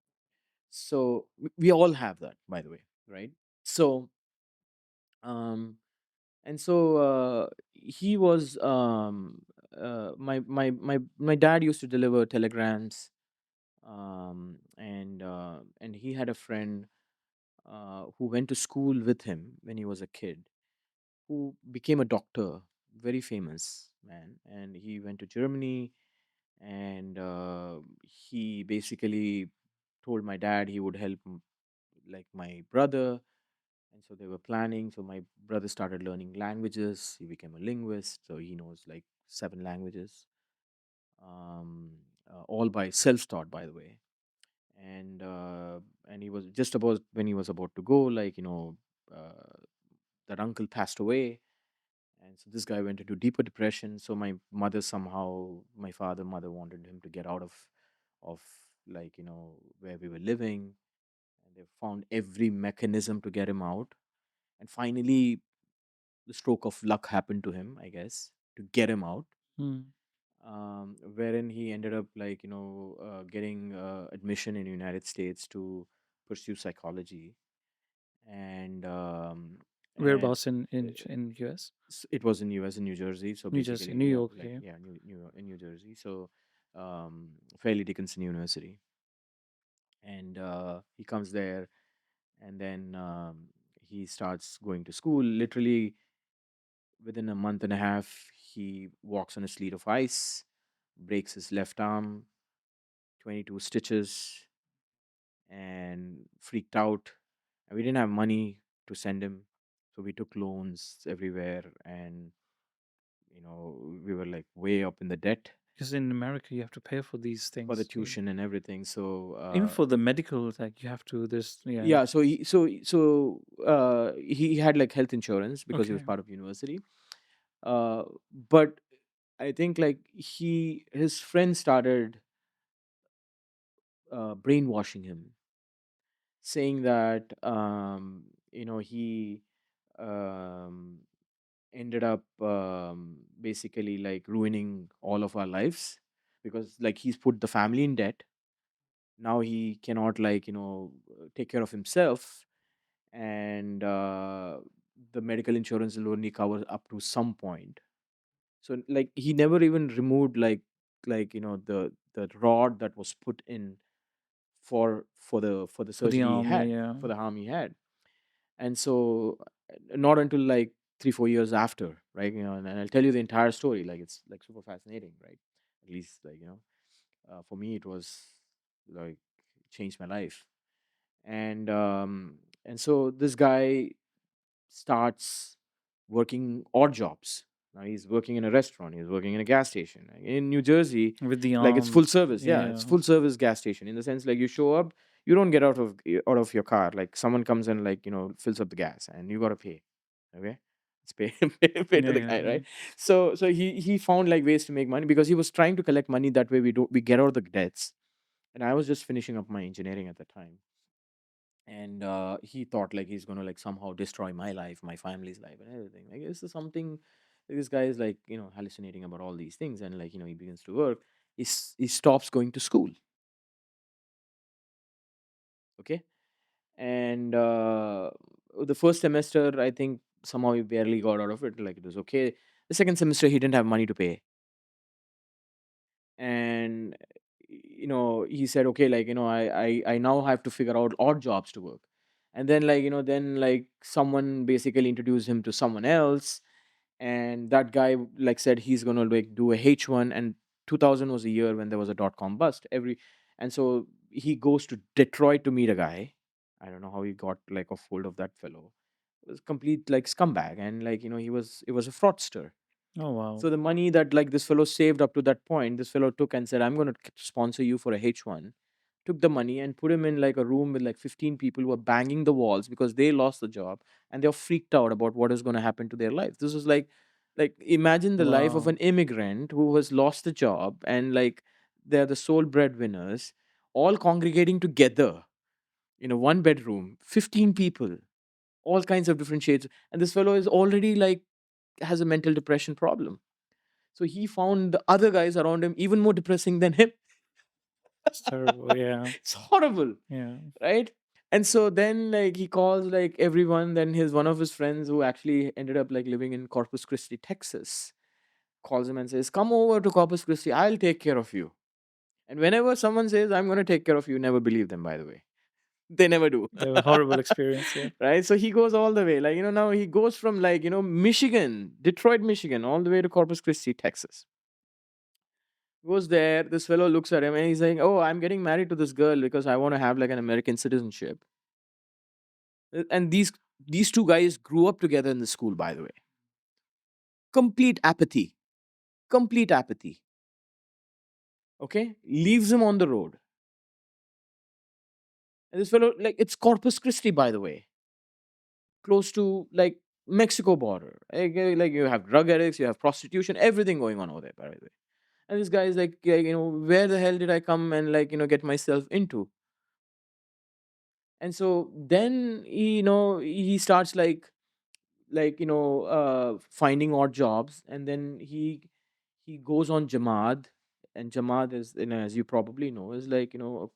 so we all have that, by the way, right? So um, and so he was my dad used to deliver telegrams, and he had a friend who went to school with him when he was a kid, who became a doctor, very famous man, and he went to Germany, and he basically told my dad he would help like my brother, and so they were planning. So my brother started learning languages. He became a linguist, so he knows like 7 languages, all by self-taught, by the way. And he was just about when he was about to go, uh, that uncle passed away, and so this guy went into deeper depression. So my mother somehow, my father, mother wanted him to get out of where we were living, and they found every mechanism to get him out. And finally, the stroke of luck happened to him, I guess, to get him out. Hmm. Wherein he ended up getting admission in the United States to pursue psychology, and and Whereabouts in US? it was in US in New Jersey. So New Jersey, basically New near, York. like, Okay. yeah, New Jersey. So Fairleigh Dickinson University, and he comes there, and then he starts going to school. Literally within a month and a half, he walks on a sleet of ice, breaks his left arm, 22 stitches, and freaked out. And we didn't have money to send him, so we took loans everywhere, and we were like way up in the debt Because in America, you have to pay for these for the things. tuition and everything. So Even for the medical, like you have to. This, yeah. yeah, he had like health insurance because he was Okay. part of university. But I think like his friends started brainwashing him, saying that he um, ended up basically like ruining all of our lives, because like he's put the family in debt. Now he cannot take care of himself, and the medical insurance will only cover up to some point. So like he never even removed the rod that was put in for the For the surgery he arm, yeah, had, yeah. for the harm he had. And so not until like 3-4 years after, right, and I'll tell you the entire story, like it's like super fascinating, right? At least for me it was like changed my life. And so this guy starts working odd jobs. Now he's working in a restaurant, he's working in a gas station. Like, in New Jersey, With the like it's full arm, service. Yeah, it's yeah. full service gas station, in the sense like you show up, you don't get out of your car. Like someone comes and fills up the gas, and you got to pay. Okay, it's pay pay Yeah, to the yeah, guy, yeah. right? So he found like ways to make money, because he was trying to collect money. That way we get out of the debts. And I was just finishing up my engineering at the time, and he thought like he's gonna like somehow destroy my life, my family's life, and everything. Like this is something, like, this guy is like hallucinating about all these things, and he begins to work. He stops going to school. Okay, and the first semester, I think somehow he barely got out of it. Like it was okay. The second semester, he didn't have money to pay, and he said, okay, I now have to figure out odd jobs to work. And then someone basically introduced him to someone else, and that guy said he's gonna do a H1. And 2000 was a year when there was a dot-com bust. And so he goes to Detroit to meet a guy. I don't know how he got like a hold of that fellow. It was complete like scumbag, and he was a fraudster. Oh So wow. the money that this fellow saved up to that point, this fellow took and said, I'm going to sponsor you for a H1 took the money and put him in like a room with like 15 people who were banging the walls because they lost the job, and they were freaked out about what is going to happen to their life. This was like imagine the life of Wow. an immigrant who has lost the job, and like they're the sole breadwinners, all congregating together in a one bedroom, 15 people, all kinds of different shades. And this fellow is already like has a mental depression problem. So he found the other guys around him even more depressing than him. It's terrible. Yeah. It's horrible, Yeah. right? And so then like he calls like everyone. Then his one of his friends who actually ended up like living in Corpus Christi, Texas, calls him and says, "Come over to Corpus Christi. I'll take care of you." And whenever someone says, "I'm going to take care of you," never believe them, by the way. They never do. They have a horrible experience. Yeah. Right? So he goes all the way. Like, now he goes from like, Michigan, Detroit, Michigan, all the way to Corpus Christi, Texas. Goes there. This fellow looks at him and he's saying, "Oh, I'm getting married to this girl because I want to have like an American citizenship." And these two guys grew up together in the school, by the way. Complete apathy. Complete apathy. Okay? Leaves him on the road. And this fellow, like, it's Corpus Christi, by the way, close to like Mexico border. Like you have drug addicts, you have prostitution, everything going on over there, by the way. And this guy is like, yeah, where the hell did I come and like, get myself into? And so then he starts like finding odd jobs, and then he goes on Jamaat. And Jamaat is, as you probably know, is like a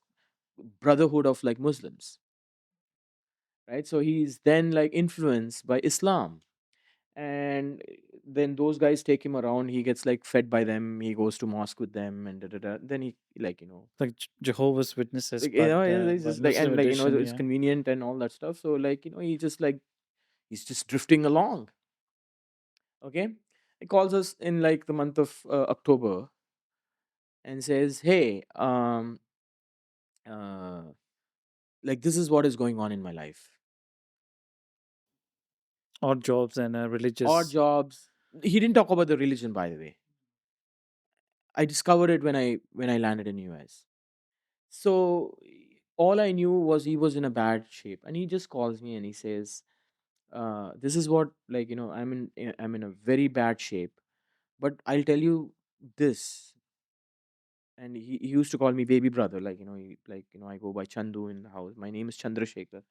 brotherhood of like Muslims, right? So he's then like influenced by Islam, and then those guys take him around. He gets like fed by them. He goes to mosque with them, and da, da, da. Then he like Like Jehovah's Witnesses, like it's but just like, and Muslim like edition. it's Yeah. convenient and all that stuff. So like he just like he's just drifting along. Okay, he calls us in like the month of October and says, "Hey, uh, like this is what is going on in my life. Odd jobs and Odd religious. jobs." He didn't talk about the religion, by the way. I discovered it when I landed in US. So all I knew was he was in a bad shape, and he just calls me and he says, "This is what like I'm in a very bad shape, but I'll tell you this." And he used to call me baby brother, like I go by Chandu in the house. My name is Chandrasekhar.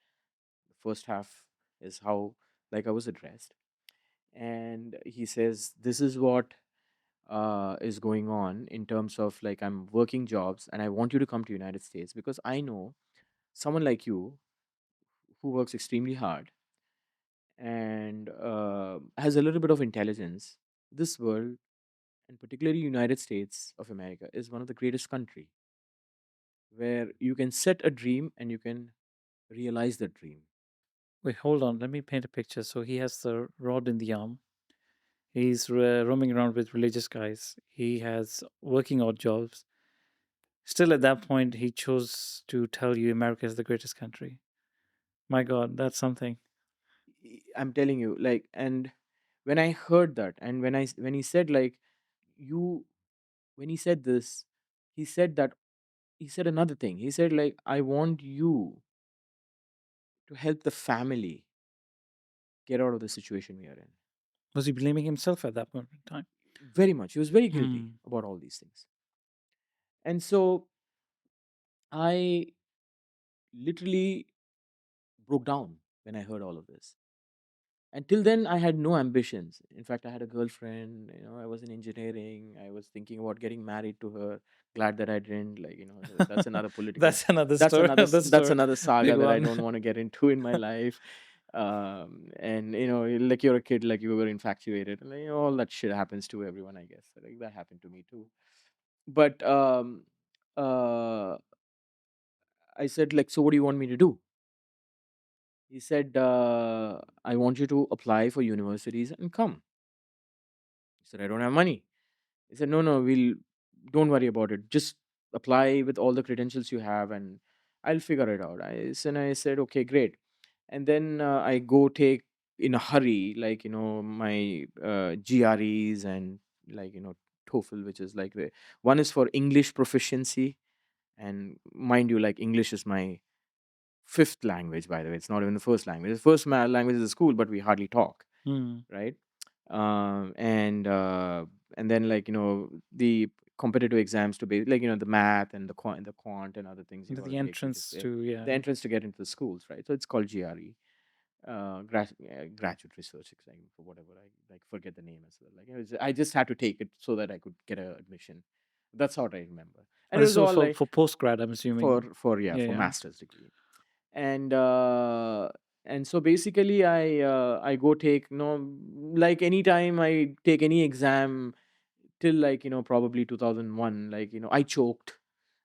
The first half is how like I was addressed. And he says, "This is what is going on in terms of like I'm working jobs, and I want you to come to United States because I know someone like you who works extremely hard and has a little bit of intelligence. This world, and particularly United States of America, is one of the greatest country where you can set a dream and you can realize the dream." Wait, hold on. Let me paint a picture. So he has the rod in the arm. He's roaming around with religious guys. He has working odd jobs. Still, at that point, he chose to tell you America is the greatest country. My God, that's something. I'm telling you, like, and when I heard that, and when he said like you, when he said this, he said that he said another thing. He said like, "I want you to help the family get out of the situation we are in." Was he blaming himself at that moment in time? Very much. He was very guilty Hmm. about all these things. And so I literally broke down when I heard all of this. Until then, I had no ambitions. In fact, I had a girlfriend. I was in engineering. I was thinking about getting married to her. Glad that I didn't. Like, that's another political. That's another That's story. another. Another That's story. another saga Big that I one. don't want to get into in my life. And like you're a kid, like you were infatuated, and like, all that shit happens to everyone, I guess. Like that happened to me too. But uh, I said like, "So what do you want me to do?" He said, "I want you to apply for universities and come." I said, "I don't have money." He said, "No, no, don't worry about it. Just apply with all the credentials you have and I'll figure it out." I said, "Okay, great." And then I go take in a hurry, like, my GREs and like, TOEFL, which is like one is for English proficiency And mind you, like English is my fifth language, by the way. It's not even the first language. The first language is the school, but we hardly talk, Mm. right? um, and uh, and then, like, the competitive exams to be like, the math and the quant and other things you got The to take to just entrance to, the yeah. entrance to get into the schools, right? So it's called GRE, graduate research exam, for whatever, I like forget the name as well. Like, I just had to take it so that I could get a admission. That's what I remember. And Oh, it this was was all for like post grad, I'm assuming. Yeah, for yeah. master's degree. and uh and so basically I go take, like anytime I take any exam till, like, probably 2001, like, I choked.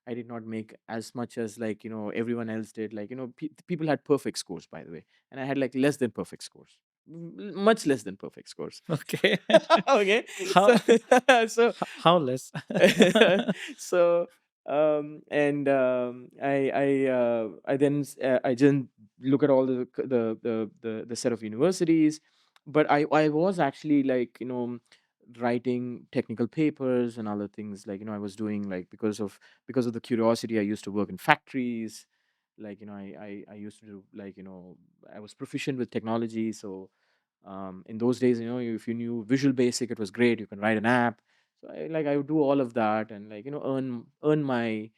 I did not make as much as, like, everyone else did. Like, people had perfect scores, by the way, and I had like less than perfect scores. Much less than perfect scores. Okay. Okay. how So so how less? so I then I didn't look at all the set of universities, but I was actually, like, writing technical papers and other things, like, I was doing, like, because of the curiosity. I used to work in factories, like, I used to do, like, I was proficient with technology. So in those days, if you knew Visual Basic, it was great. You can write an app. So I would do all of that, and, like, earn my,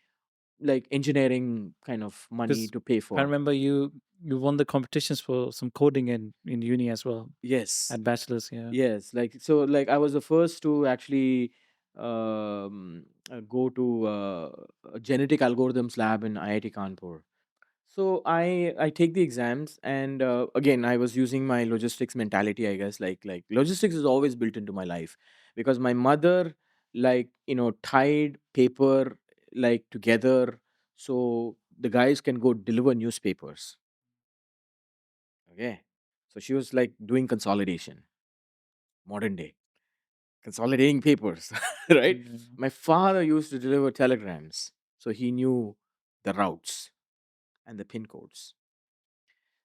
like, engineering kind of money Because to pay I for. remember you won the competitions for some coding in uni as well, Yes, at bachelor's. Yeah. yes. Like, so, like, I was the first to actually go to a genetic algorithms lab in IIT Kanpur. So I take the exams, and again, I was using my logistics mentality, I guess. Like logistics is always built into my life, because my mother, like, tied paper, like, together, so the guys can go deliver newspapers. Okay, so she was like doing consolidation, modern day consolidating papers, right? Yeah. My father used to deliver telegrams, so he knew the routes and the pin codes.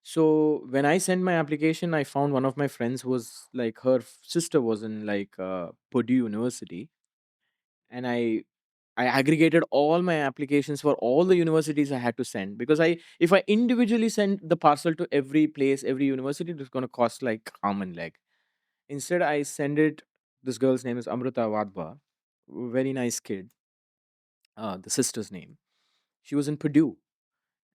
So when I sent my application, I found one of my friends who was like, her sister was in, like, Purdue University, and I aggregated all my applications for all the universities I had to send, because I if I individually sent the parcel to every place, every university, it was going to cost like arm and leg. Instead, I send it. This girl's name is Amrita Wadhwa, very nice kid. The sister's name. She was in Purdue,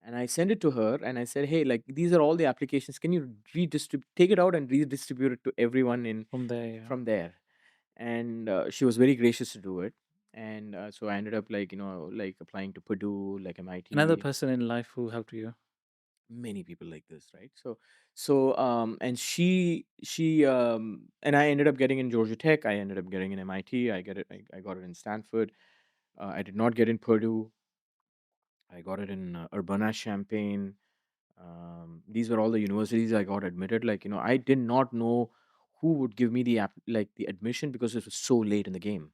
and I sent it to her, and I said, "Hey, like, these are all the applications. Can you redistribute, take it out and redistribute it to everyone in From there, yeah. from there?" And she was very gracious to do it. And so I ended up, like, like, applying to Purdue, like, Another MIT. person in life who helped you Many people like this, right? And and I ended up getting in Georgia Tech. I ended up getting in MIT. I got it in Stanford. I did not get in Purdue. I got it in Urbana Champaign. These were all the universities I got admitted. Like, I did not know who would give me the admission, because it was so late in the game.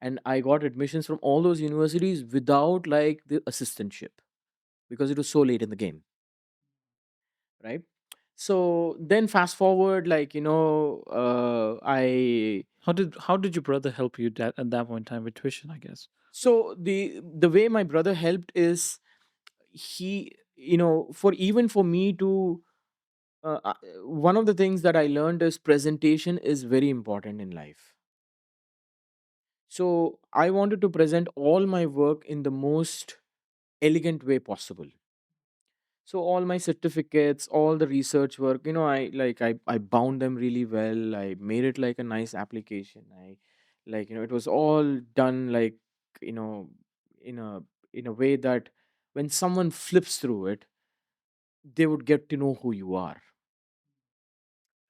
And I got admissions from all those universities without, like, the assistantship, because it was so late in the game, right? So then fast forward, like, I how did your brother help you at that point in time with tuition, I guess? so the way my brother helped is, he, for me to one of the things that I learned is presentation is very important in life. So I wanted to present all my work in the most elegant way possible. So all my certificates, all the research work, I bound them really well. I made it like a nice application. I like, it was all done, like, you know, in a way that when someone flips through it, they would get to know who you are,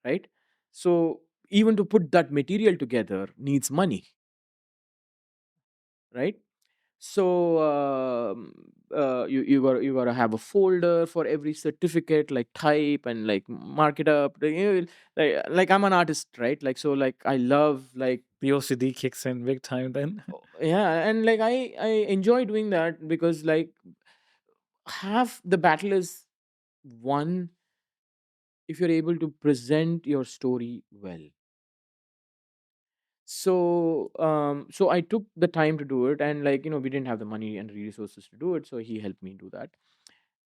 right? So even to put that material together needs money, right? So you got to have a folder for every certificate, like, type and, like, mark it up. Like, I'm an artist, right? Like, so, like, I love, like, The OCD kicks in big time then. yeah, and, like, I enjoy doing that, because, like, half the battle is won if you're able to present your story well. So I took the time to do it, and like, we didn't have the money and resources to do it, so he helped me do that.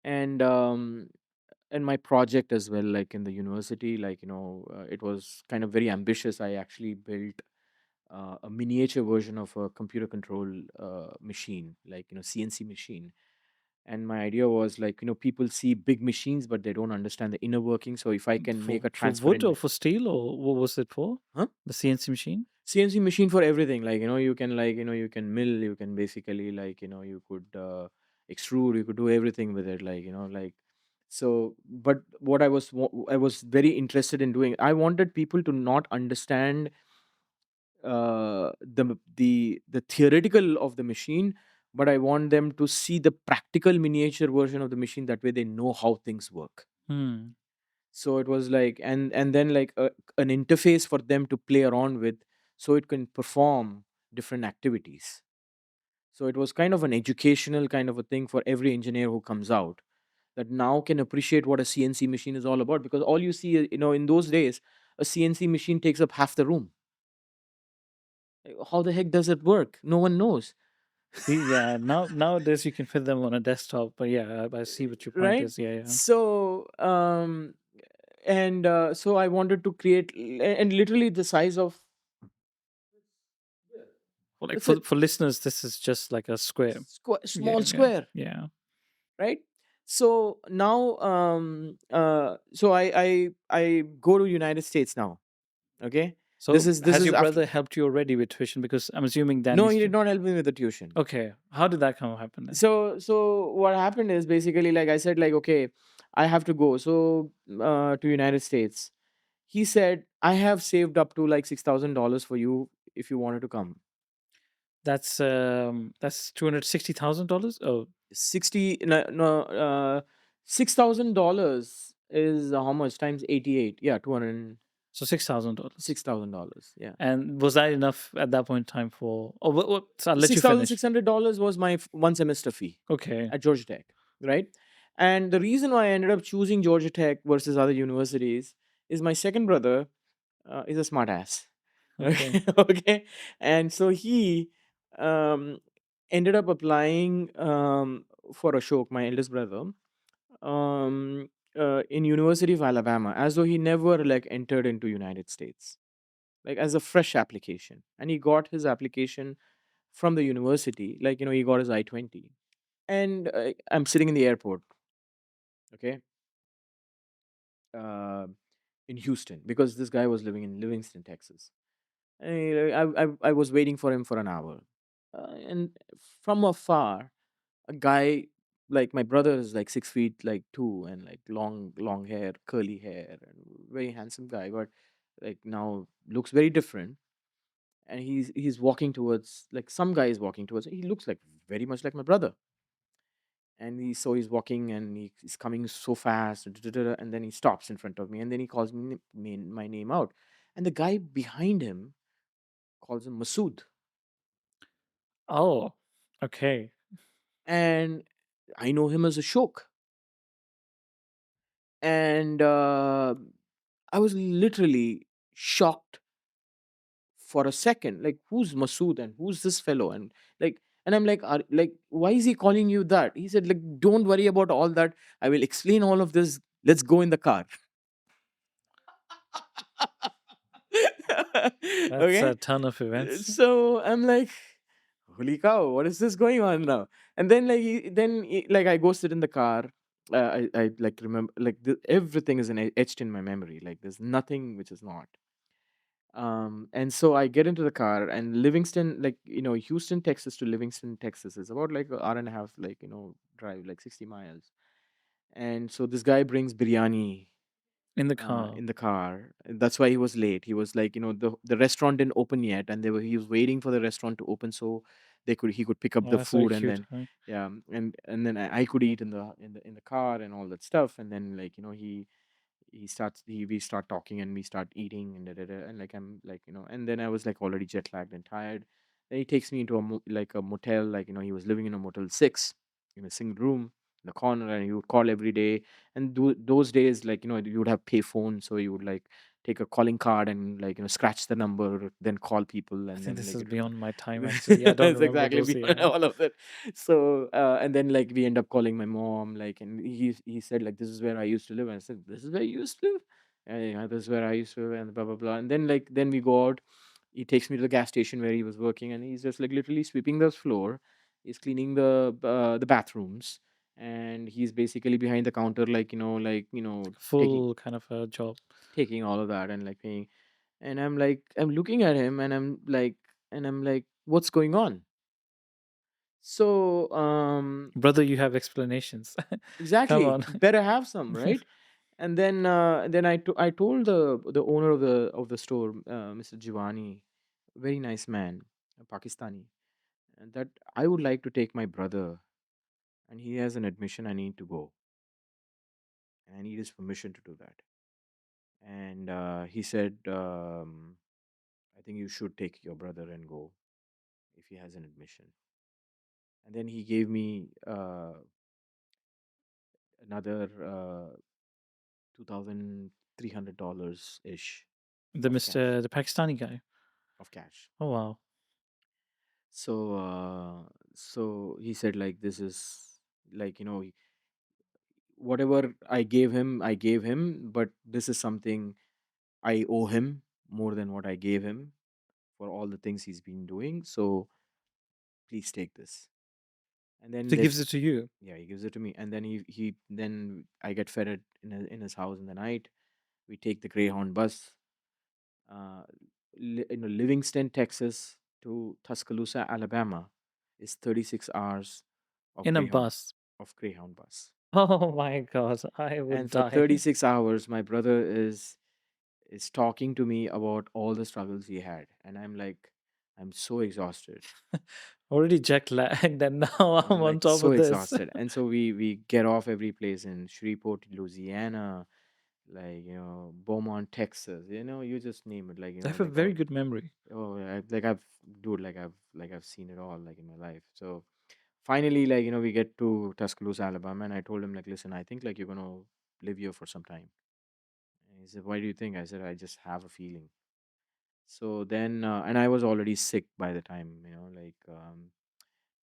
And my project as well, like in the university, like, it was kind of very ambitious. I actually built a miniature version of a computer control machine, like, CNC machine. And my idea was like, people see big machines but they don't understand the inner working. So if I can make a For wood transparent or for steel, or what was it for? huh The CNC machine? CNC machine for everything, like, you can, like, you can mill, you can basically, like, you could extrude, you could do everything with it, like, like. So but what I was very interested in doing, I wanted people to not understand the theoretical of the machine, but I want them to see the practical miniature version of the machine. That way they know how things work. Hmm. So it was like, and then like an interface for them to play around with, so it can perform different activities. So it was kind of an educational kind of a thing for every engineer who comes out, that now can appreciate what a CNC machine is all about. Because all you see, in those days, a CNC machine takes up half the room. How the heck does it work? No one knows. Yeah, nowadays you can fit them on a desktop, but yeah, I see what your point Right. is. Yeah, yeah. So I wanted to create, and literally the size of, Well, like that's it, for listeners, this is just like a square. small Yeah, yeah, square, yeah. right? So now, so I go to United States now. Okay, this So is this has is your after. brother helped you already with tuition? Because I'm assuming that No, needs he did to. not help me with the tuition. Okay, how did that come happen then? So what happened is, basically, like I said, like, okay, I have to go, so to United States. He said, I have saved up to like $6,000 for you if you wanted to come. That's $260,000. Oh, 60 no, no $6,000 is how much times 88? Yeah, so $6,000. $206,000. Yeah. And was that enough at that point in time for? Oh, what? So I'll let you finish. $6,600 was my one semester fee Okay, at Georgia Tech, right? And the reason why I ended up choosing Georgia Tech versus other universities is my second brother is a smart ass. okay. Okay. And so he um, ended up applying for Ashok, my eldest brother, um, in University of Alabama, as though he never like entered into United States, like as a fresh application. And he got his application from the university, like, he got his I-20. And I'm sitting in the airport, okay, uh, in Houston, because this guy was living in Livingston, Texas. And I was waiting for him for an hour. And from afar, a guy, like my brother is like 6 feet, like two, and like long hair, curly hair, and very handsome guy, but like now looks very different. And he's walking towards, like, some guy is walking towards. He looks like very much like my brother. And he's walking, and he's coming so fast, and then he stops in front of me, and then he calls my name out. And the guy behind him calls him Masood. Oh, okay. And I know him as a Shok. And I was literally shocked for a second, like, who's Masood and who's this fellow? And like, and I'm like, like, why is he calling you that? He said, like, don't worry about all that, I will explain all of this, let's go in the car. That's a Okay. ton of events. So I'm like, holy cow, what is this going on now? And then like like I go sit in the car. I like remember, like, everything is etched in my memory, like there's nothing which is not. And so I get into the car, and Livingston, like, Houston, Texas to Livingston, Texas is about like an hour and a half, like, drive, like 60 miles. And so this guy brings biryani In the car. in the car. And that's why he was late. He was like, the restaurant didn't open yet, and he was waiting for the restaurant to open, so he could pick up Oh, the that's so food, and cute. then, Right? yeah, and then I could eat in the car and all that stuff. And then, like, we start talking, and we start eating, and and like, I'm like, and then I was like already jet lagged and tired. Then he takes me into like a motel, like, he was living in a Motel 6 in a single room in the corner, and he would call every day. And those days, like, you would have pay phone, so you would like take a calling card and like scratch the number, then call people, I and think then this like is it would. beyond my time, actually. I don't It's remember exactly those. beyond Yeah. all of that. So and then like we end up calling my mom, like, and he said like, this is where I used to live, and I said, this is where you used to live. Yeah, this is where I used to live, and blah blah blah. And then like then we go out. He takes me to the gas station where he was working, and he's just like literally sweeping the floor. He's cleaning the bathrooms, and he's basically behind the counter, like Like a taking full kind of a job. all of that and like paying. And I'm like, I'm looking at him, and I'm like, what's going on? So Brother, you have explanations. Come exactly, on. better have some, right? And then I told the owner of the store, Mr. Jivani, very nice man, a Pakistani, and that I would like to take my brother, and he has an admission. I need to go, and I need his permission to do that. And he said, I think you should take your brother and go if he has an admission. And then he gave me another $2,300 ish The of cash. Mr. the Pakistani guy. Of cash. Oh wow. So so he said like, this is like, whatever I gave him, but this is something I owe him more than what I gave him for all the things he's been doing. So please take this. And then So he gives there's it to you. yeah, he gives it to me, and then he then I get fed it in his house in the night. We take the Greyhound bus, uh, Livingston, Texas to Tuscaloosa, Alabama, is 36 hours of In a Greyhound bus. bus. Oh my god, I would And for die. 36 hours, my brother is talking to me about all the struggles he had, and I'm like, I'm so exhausted. Already jet lagged, and now I'm I'm on like top so of this. exhausted, and so we get off every place in Shreveport, Louisiana, like Beaumont, Texas. You just name it, like I have a like very all. good memory. Oh, like I've dude, like I've seen it all, like in my life. So finally, like we get to Tuscaloosa, Alabama, and I told him like, listen, I think like you're gonna live here for some time. And he said, why do you think? I said, I just have a feeling. So then, and I was already sick by the time,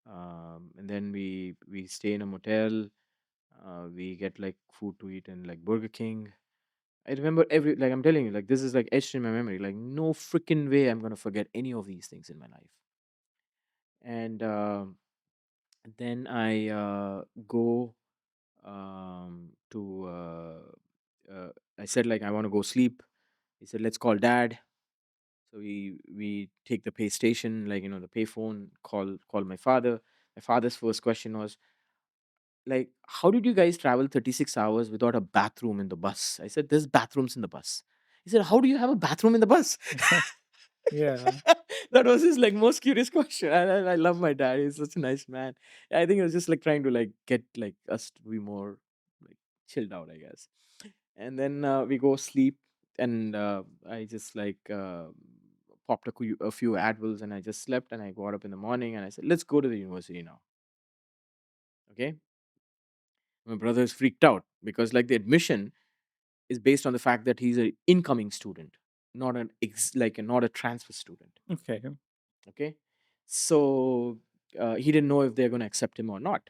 and then we stay in a motel. We get like food to eat in like Burger King. I remember like I'm telling you, like this is like etched in my memory. Like no freaking way I'm gonna forget any of these things in my life. And then I go to. I said like I want to go sleep. He said let's call dad. So we take the pay station, like the pay phone. Call my father. My father's first question was like, how did you guys travel 36 hours without a bathroom in the bus? I said, there's bathrooms in the bus. He said, how do you have a bathroom in the bus? Yeah. That was his like most curious question. I love my dad. He's such a nice man. I think he was just like trying to like get like us to be more like chilled out, I guess. And then we go sleep, and I just like popped a few Advils, and I just slept, and I got up in the morning, and I said, let's go to the university now. Okay. My brother is freaked out because like the admission is based on the fact that he's an incoming student, not not a transfer student. Okay. Okay, so he didn't know if they're going to accept him or not.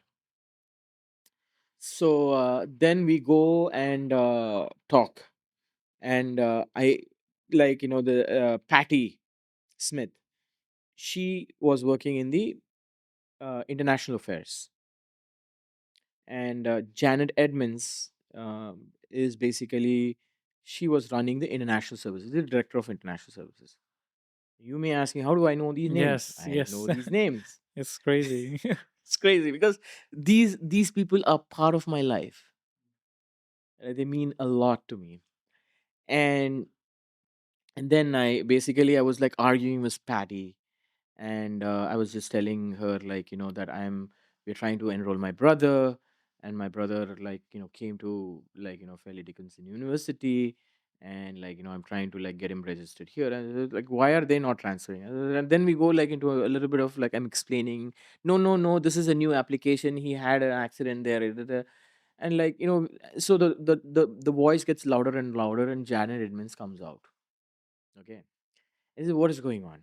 So then we go and talk, and I like the Patty Smith. She was working in the international affairs, and Janet Edmonds is basically, she was running the international services, the director of international services. You may ask me, how do I know these names? Yes, I yes. know these names. It's crazy. It's crazy because these people are part of my life. They mean a lot to me. And then I was like arguing with Patty, and I was just telling her like that we're trying to enroll my brother, and my brother like came to like Fairleigh Dickinson University, and like I'm trying to like get him registered here, and like why are they not transferring? And then we go like into a little bit of like I'm explaining, no, this is a new application, he had an accident there. And like, so the voice gets louder and louder, and Janet Edmonds comes out. Okay. And he said, what is going on?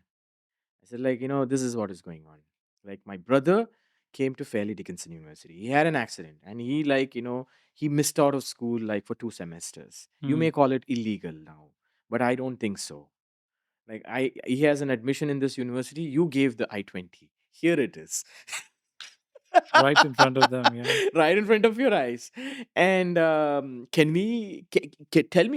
I said, like, this is what is going on. Like, my brother came to Fairleigh Dickinson University. He had an accident, and he, like, he missed out of school like for 2 semesters. You Hmm. may call it illegal now, but I don't think so. Like, he has an admission in this university. You gave the I-20. Here it is. Right in front of them. Yeah. Right in front of your eyes. And tell me,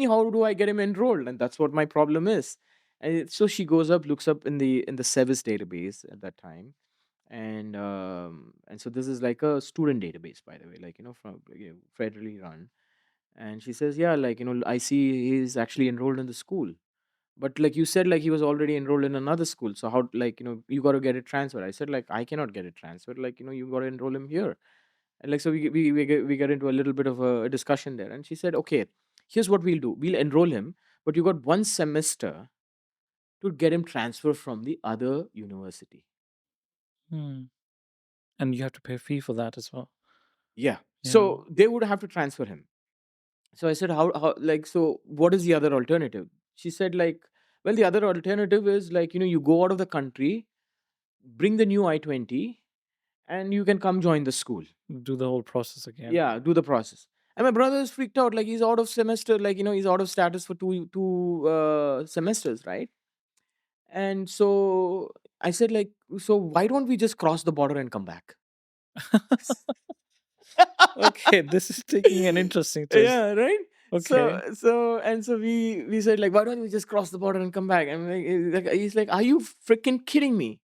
how do I get him enrolled? And that's what my problem is. And so she goes up, looks up in the Sevis database at that time. And so this is like a student database, by the way, like, from, federally run. And she says, yeah, like, I see he's actually enrolled in the school. But like you said, like he was already enrolled in another school. So how, like, you got to get it transferred. I said, like, I cannot get it transferred. Like, you got to enroll him here. And like, so we get into a little bit of a discussion there. And she said, okay, here's what we'll do. We'll enroll him, but you got 1 semester to get him transferred from the other university. Hmm. And you have to pay a fee for that as well. Yeah. Yeah. So they would have to transfer him. So I said, how, like, so what is the other alternative? She said, like, well, the other alternative is like, you go out of the country, bring the new I-20, and you can come join the school. Do the whole process again. Yeah, do the process. And my brother is freaked out, like he's out of semester, like, he's out of status for two semesters, right? And so I said, like, so why don't we just cross the border and come back? Okay, this is taking an interesting twist. Yeah, right. Okay. So we said, like, why don't we just cross the border and come back? And he's like, are you freaking kidding me?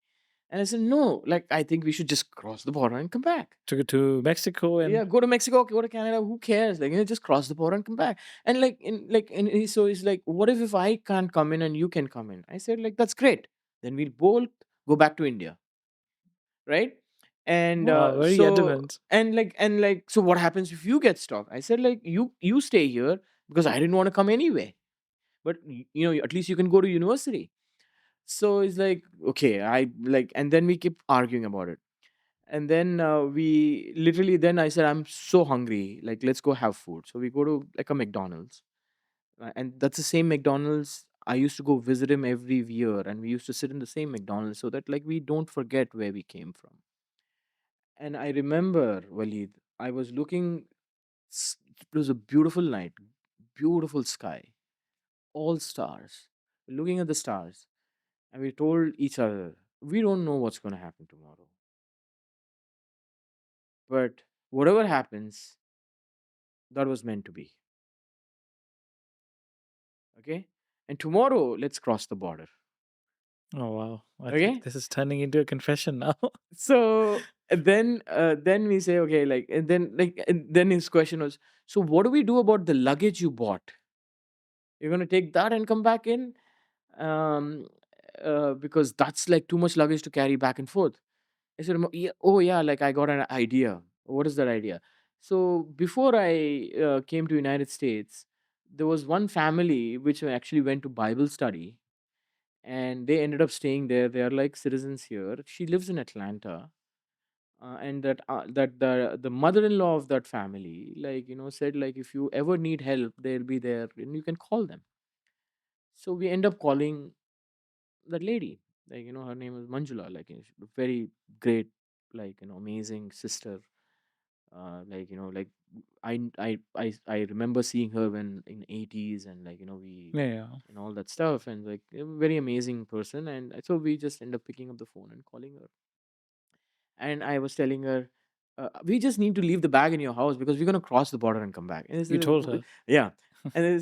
And I said, no, like, I think we should just cross the border and come back. Took it to Mexico and Yeah, go to Mexico, go to Canada, who cares? Like, just cross the border and come back. And like, so he's like, what if I can't come in and you can come in? I said, like, that's great. Then we'll both go back to India, right? And wow, very adamant. so what happens if you get stuck? I said, like, you stay here because I didn't want to come anyway. But at least you can go to university. So it's like, okay, I like, and then we keep arguing about it. And then we literally, then I said, I'm so hungry, like, let's go have food. So we go to like a McDonald's. And that's the same McDonald's I used to go visit him every year, and we used to sit in the same McDonald's so that, like, we don't forget where we came from. And I remember, Walid, I was looking, it was a beautiful night, beautiful sky, all stars, looking at the stars. And we told each other, we don't know what's going to happen tomorrow, but whatever happens, that was meant to be. Okay. And tomorrow, let's cross the border. Oh wow. I think Okay. this is turning into a confession now. So then we say, okay, like, and then his question was, so what do we do about the luggage you bought? You're going to take that and come back in? Um, because that's like too much luggage to carry back and forth. I said, yeah, oh yeah, like, I got an idea. What is that idea? So before I came to United States, there was one family which actually went to Bible study, and they ended up staying there. They are like citizens here. She lives in Atlanta, and that the mother-in-law of that family, like, said, like, if you ever need help, they'll be there, and you can call them. So we end up calling that lady. Like, her name is Manjula. Like, she's a very great, like, amazing sister. Like, like, I remember seeing her when in 80s, and like, we Yeah, yeah. and all that stuff, and like, a very amazing person. And so we just end up picking up the phone and calling her. And I was telling her, we just need to leave the bag in your house because we're going to cross the border and come back. And You told her. yeah. And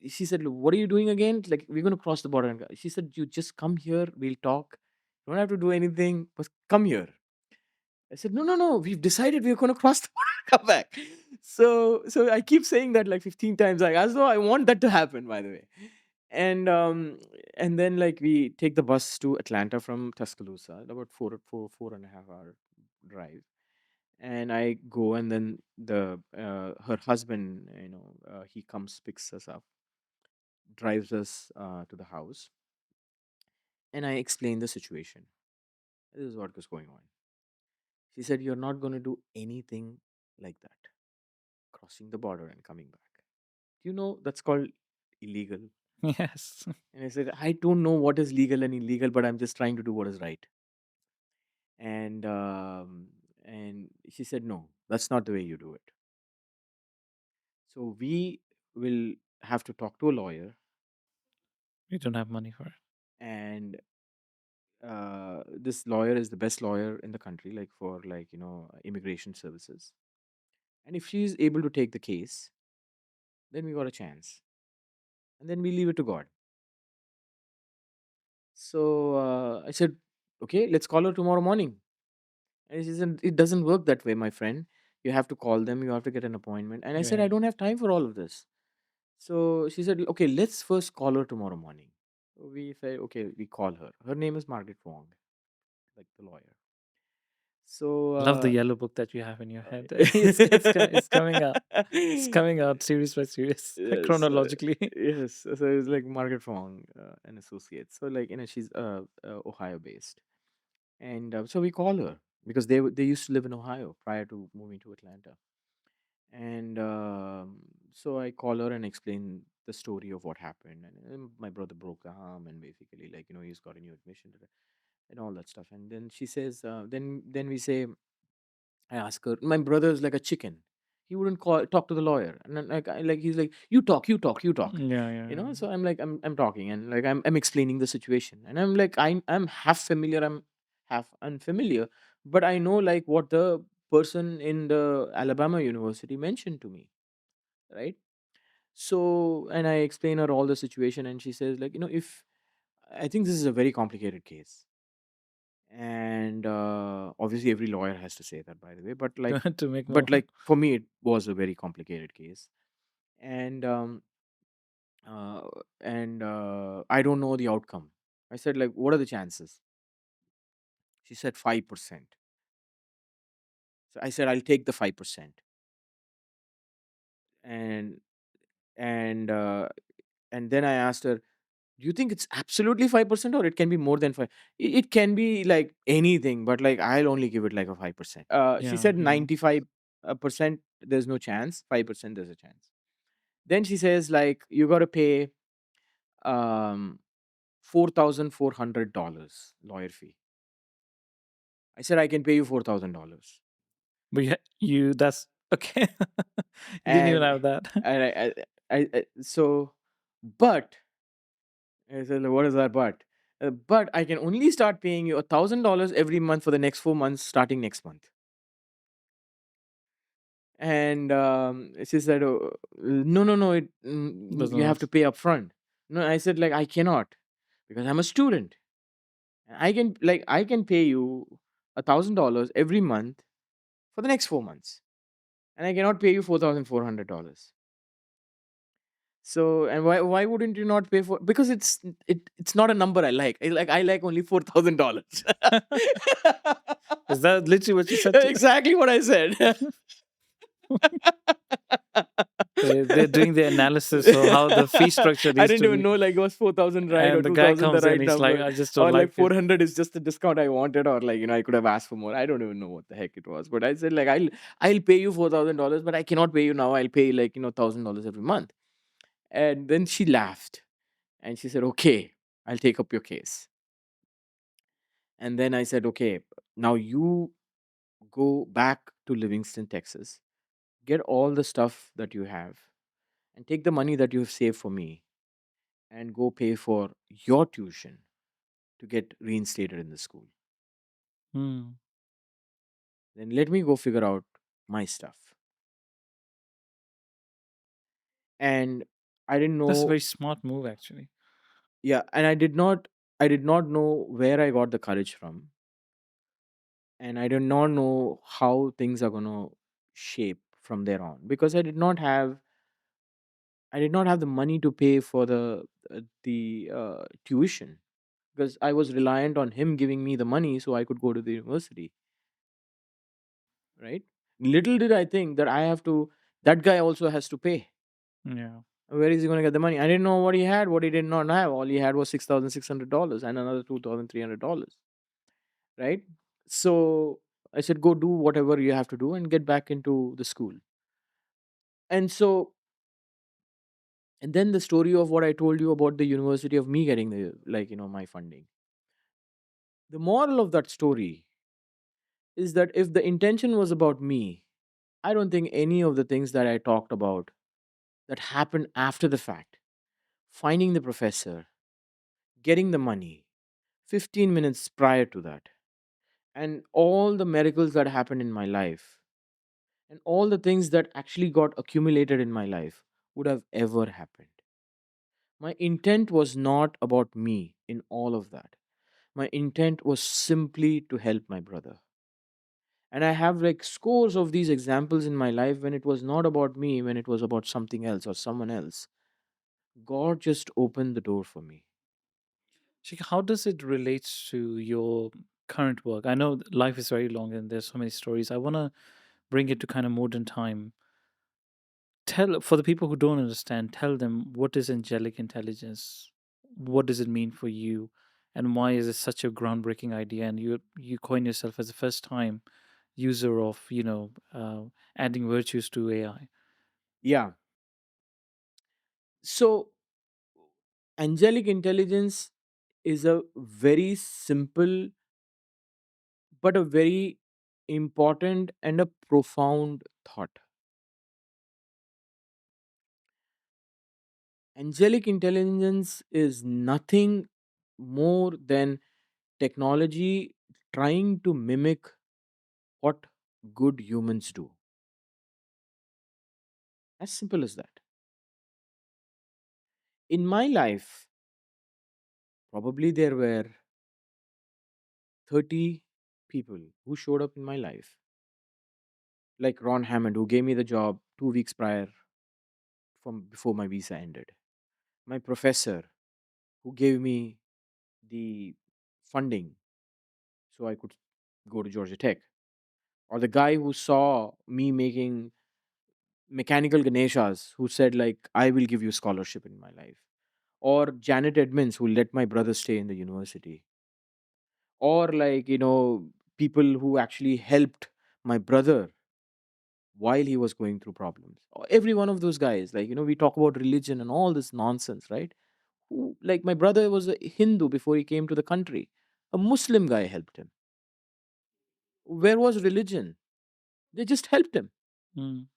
she said, what are you doing again? Like, we're going to cross the border. And she said, you just come here. We'll talk. You don't have to do anything, but come here. I said, no, no, no. We've decided we're going to cross the border and come back. So I keep saying that like 15 times, like, as though I want that to happen, by the way. And then, like, we take the bus to Atlanta from Tuscaloosa, about 4.5 hour drive. And I go, and then the her husband, he comes, picks us up, drives us to the house, and I explain the situation. This is what was going on. She said, you're not going to do anything like that. crossing the border and coming back. Do you know that's called illegal? Yes. And I said, I don't know what is legal and illegal, but I'm just trying to do what is right. And she said, no, that's not the way you do it. So we will have to talk to a lawyer, We don't have money for it. and this lawyer is the best lawyer in the country, like for immigration services. And if she is able to take the case, then we got a chance, and then we leave it to God. So I said, okay, let's call her tomorrow morning. And she said, it doesn't work that way, my friend. You have to call them, you have to get an appointment. And I said, I Yeah. don't have time for all of this. So she said, okay, let's first call her tomorrow morning. So we said, okay, we call her. Her name is Margaret Wong, like the lawyer. So, Love the yellow book that you have in your head. It's coming out. It's coming out series by series, yes, chronologically. yes. So it's like Margaret Wong, an associate. So like she's Ohio based, and so we call her because they used to live in Ohio prior to moving to Atlanta. And so I call her and explain the story of what happened. And my brother broke the arm, and basically, he's got a new admission and all that stuff. And then she says, then we say, I ask her, my brother's like a chicken. He wouldn't talk to the lawyer, and then he's like, you talk, you talk, you talk. Yeah, yeah, yeah. So I'm like, I'm talking, and like I'm explaining the situation, and I'm like, I'm half familiar, I'm half unfamiliar, but I know like what the person in the Alabama University mentioned to me, right? So, and I explain her all the situation, and she says, like, if I think this is a very complicated case, and obviously every lawyer has to say that, by the way, but To make more. for me, it was a very complicated case, and uh, I don't know the outcome. I said, like, what are the chances? She said 5%. So I said, I'll take the 5%, and and uh, and then I asked her, do you think it's absolutely 5% or it can be more than 5? It can be like anything, but like I'll only give it like a 5%. She Yeah, said yeah. 95% there's no chance, 5% there's a chance. Then she says, like, you got to pay um $4,400 lawyer fee. I said, I can pay you $4,000. But that's okay. You didn't even And have that. and so, but I said, like, what is that but? But I can only start paying you $1,000 every month for the next 4 months, starting next month. And she said, oh, no, no, no, Doesn't you have work. to pay upfront. No, I said, like, I cannot because I'm a student. I can pay you $1,000 every month for the next 4 months, and I cannot pay you $4,400. So, and why wouldn't you not pay for? Because it's not a number I like. I like only $4,000. Is that literally what you said to? Exactly what I said. They're doing the analysis of how the fee structure I needs didn't to even be, know like was 4,000 right or and the guy 2,000 the comes in. right He's like, number, I just don't or like like it. 400 is just the discount I wanted, or like I could have asked for more. I don't even know what the heck it was, but I said like I'll pay you $4,000, but I cannot pay you now. I'll pay like $1,000 every month. And then she laughed and she said, okay, I'll take up your case. And then I said, okay, now you go back to Livingston, Texas, get all the stuff that you have, and take the money that you've saved for me and go pay for your tuition to get reinstated in the school. Hmm. Then let me go figure out my stuff. And I didn't That's a know, very smart move, actually. yeah, and I did not know where I got the courage from, and I did not know how things are gonna shape from there on because I did not have the money to pay for the tuition because I was reliant on him giving me the money so I could go to the university, right? Little did I think that that guy also has to pay. Yeah. Where is he going to get the money? I didn't know what he had, what he did not have. All he had was $6,600 and another $2,300, right? So I said, go do whatever you have to do and get back into the school. And so, and then the story of what I told you about the university of me getting the, like, my funding. The moral of that story is that if the intention was about me, I don't think any of the things that I talked about that happened after the fact, finding the professor, getting the money, 15 minutes prior to that, and all the miracles that happened in my life, and all the things that actually got accumulated in my life would have ever happened. My intent was not about me in all of that. My intent was simply to help my brother. And I have like scores of these examples in my life when it was not about me, when it was about something else or someone else. God just opened the door for me. Shekhar, how does it relate to your current work? I know life is very long and there's so many stories. I want to bring it to kind of modern time. Tell for the people who don't understand, tell them what is angelic intelligence? What does it mean for you? And why is it such a groundbreaking idea? And you coin yourself as the first time user of, adding virtues to AI. Yeah. So, angelic intelligence is a very simple but a very important and a profound thought. Angelic intelligence is nothing more than technology trying to mimic what good humans do. As simple as that. In my life, probably there were 30 people who showed up in my life, like Ron Hammond, who gave me the job 2 weeks prior from before my visa ended. My professor, who gave me the funding so I could go to Georgia Tech, or the guy who saw me making mechanical Ganeshas, who said like, I will give you scholarship in my life, or Janet Edmonds, who let my brother stay in the university, or like, people who actually helped my brother while he was going through problems. Every one of those guys, like, we talk about religion and all this nonsense, right? Who, like, my brother was a Hindu before he came to the country. A Muslim guy helped him. Where was religion? They just helped him. Mm,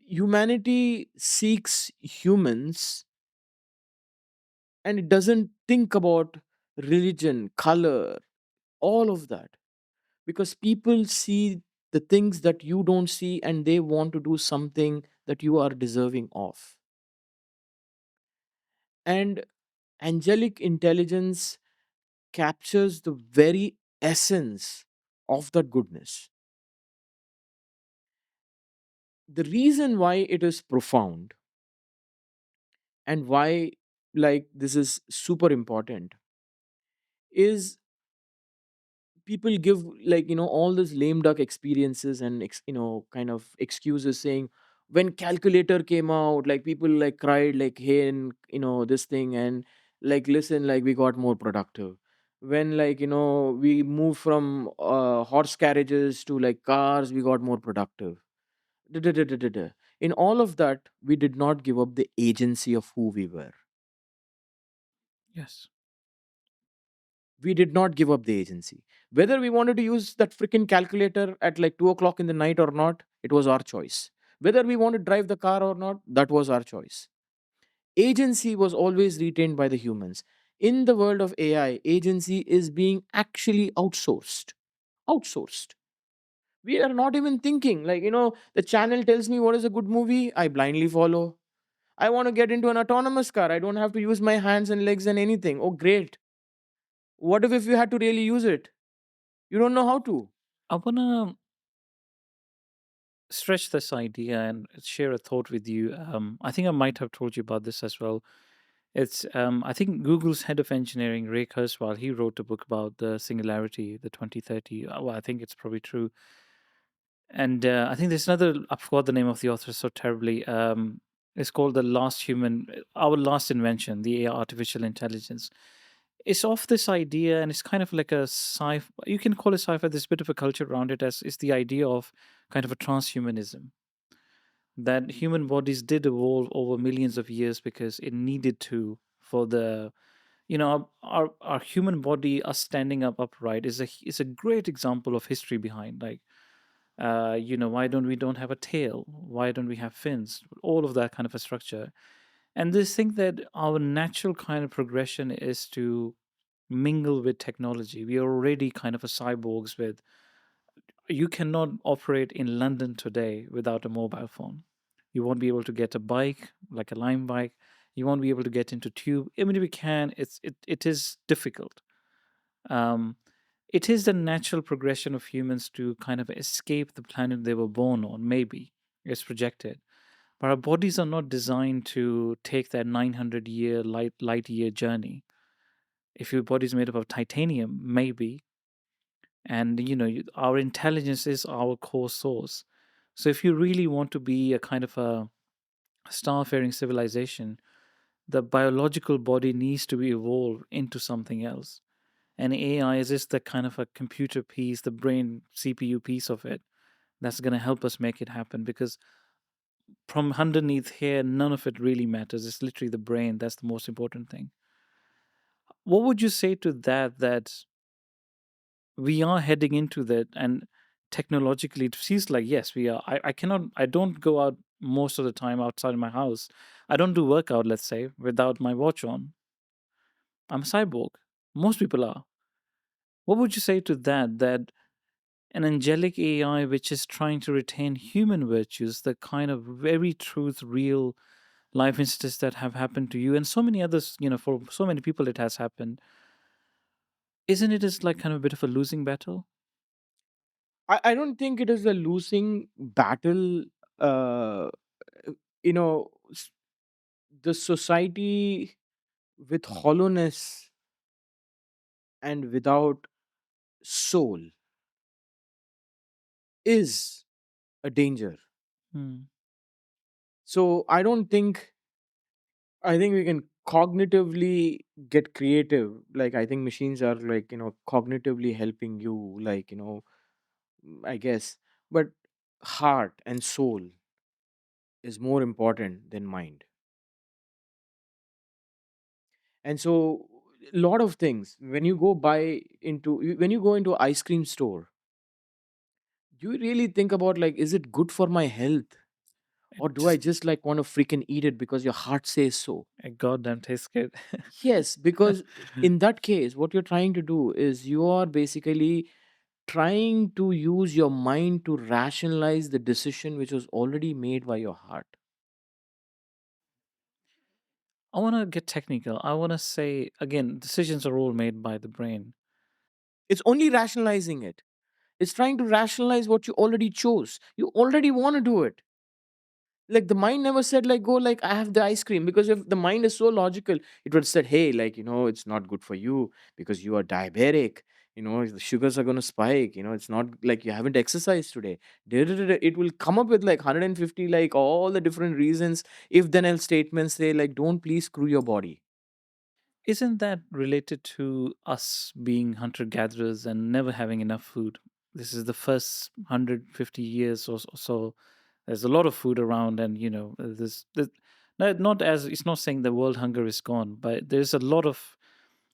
Humanity seeks humans, and it doesn't think about religion, color, all of that, because people see the things that you don't see and they want to do something that you are deserving of. And angelic intelligence captures the very essence of that goodness. The reason why it is profound and why, like, this is super important is people give, like, all these lame duck experiences and kind of excuses, saying when calculator came out, like, people like cried like, hey, and this thing, and like, listen, like, we got more productive when, like, we moved from horse carriages to like cars, we got more productive. Da-da-da-da-da-da. In all of that, we did not give up the agency of who we were. yes. We did not give up the agency. Whether we wanted to use that freaking calculator at like 2 o'clock in the night or not, it was our choice. Whether we want to drive the car or not, that was our choice. Agency was always retained by the humans. In the world of AI, agency is being actually outsourced. Outsourced. We are not even thinking. Like, the channel tells me what is a good movie, I blindly follow. I want to get into an autonomous car. I don't have to use my hands and legs and anything. Oh, great. What if you had to really use it? You don't know how to. I want to stretch this idea and share a thought with you. I think I might have told you about this as well. It's I think Google's head of engineering, Ray Kurzweil, he wrote a book about the singularity, the 2030. Well, I think it's probably true. And I think there's another. I forgot the name of the author so terribly. It's called the last human, our last invention, the AI, artificial intelligence. It's off this idea, and it's kind of like a sci. You can call it sci-fi. There's a bit of a culture around it, as is the idea of kind of a transhumanism, that human bodies did evolve over millions of years because it needed to for the our human body, us standing up upright, is a great example of history behind, like, why don't have a tail, why don't we have fins, all of that kind of a structure. And this thing that our natural kind of progression is to mingle with technology. We are already kind of a cyborgs with, you cannot operate in London today without a mobile phone. You won't be able to get a bike, like a Lime bike. You won't be able to get into tube. Even if you can, it is difficult. Um, it is the natural progression of humans to kind of escape the planet they were born on. Maybe it's projected, but our bodies are not designed to take that 900-year light year journey. If your body's made up of titanium, maybe, and our intelligence is our core source. So if you really want to be a kind of a starfaring civilization, the biological body needs to be evolved into something else. And AI is just the kind of a computer piece, the brain CPU piece of it, that's going to help us make it happen. Because from underneath here, none of it really matters. It's literally the brain that's the most important thing. What would you say to that? That we are heading into that, and technologically it feels like, yes, we are. I don't go out most of the time outside of my house. I don't do workout, let's say, without my watch on. I'm a cyborg. Most people are. What would you say to that? That an angelic AI which is trying to retain human virtues, the kind of very truth, real life instances that have happened to you and so many others, for so many people it has happened. Isn't it just like kind of a bit of a losing battle? I don't think it is a losing battle. Uh, you know, the society with hollowness and without soul is a danger. Hmm. So I think we can cognitively get creative. Like, I think machines are like, cognitively helping you, like, I guess. But heart and soul is more important than mind. And so a lot of things, when you go into ice cream store, do you really think about, like, is it good for my health, It or do I just just like want to freaking eat it because your heart says so? it goddamn tastes good. Yes, because in that case, what you're trying to do is you are basically trying to use your mind to rationalize the decision which was already made by your heart. I want to get technical. I want to say again, decisions are all made by the brain. It's only rationalizing it. It's trying to rationalize what you already chose. You already want to do it. Like, the mind never said, like, go, like, I have the ice cream, because if the mind is so logical, it would have said, hey, like, it's not good for you because you are diabetic. The sugars are going to spike. It's not like you haven't exercised today. It will come up with like 150, like, all the different reasons, if then else statements, say, like, don't please screw your body. Isn't that related to us being hunter gatherers and never having enough food? This is the first 150 years or so. There's a lot of food around, and not as it's not saying the world hunger is gone, but there's a lot of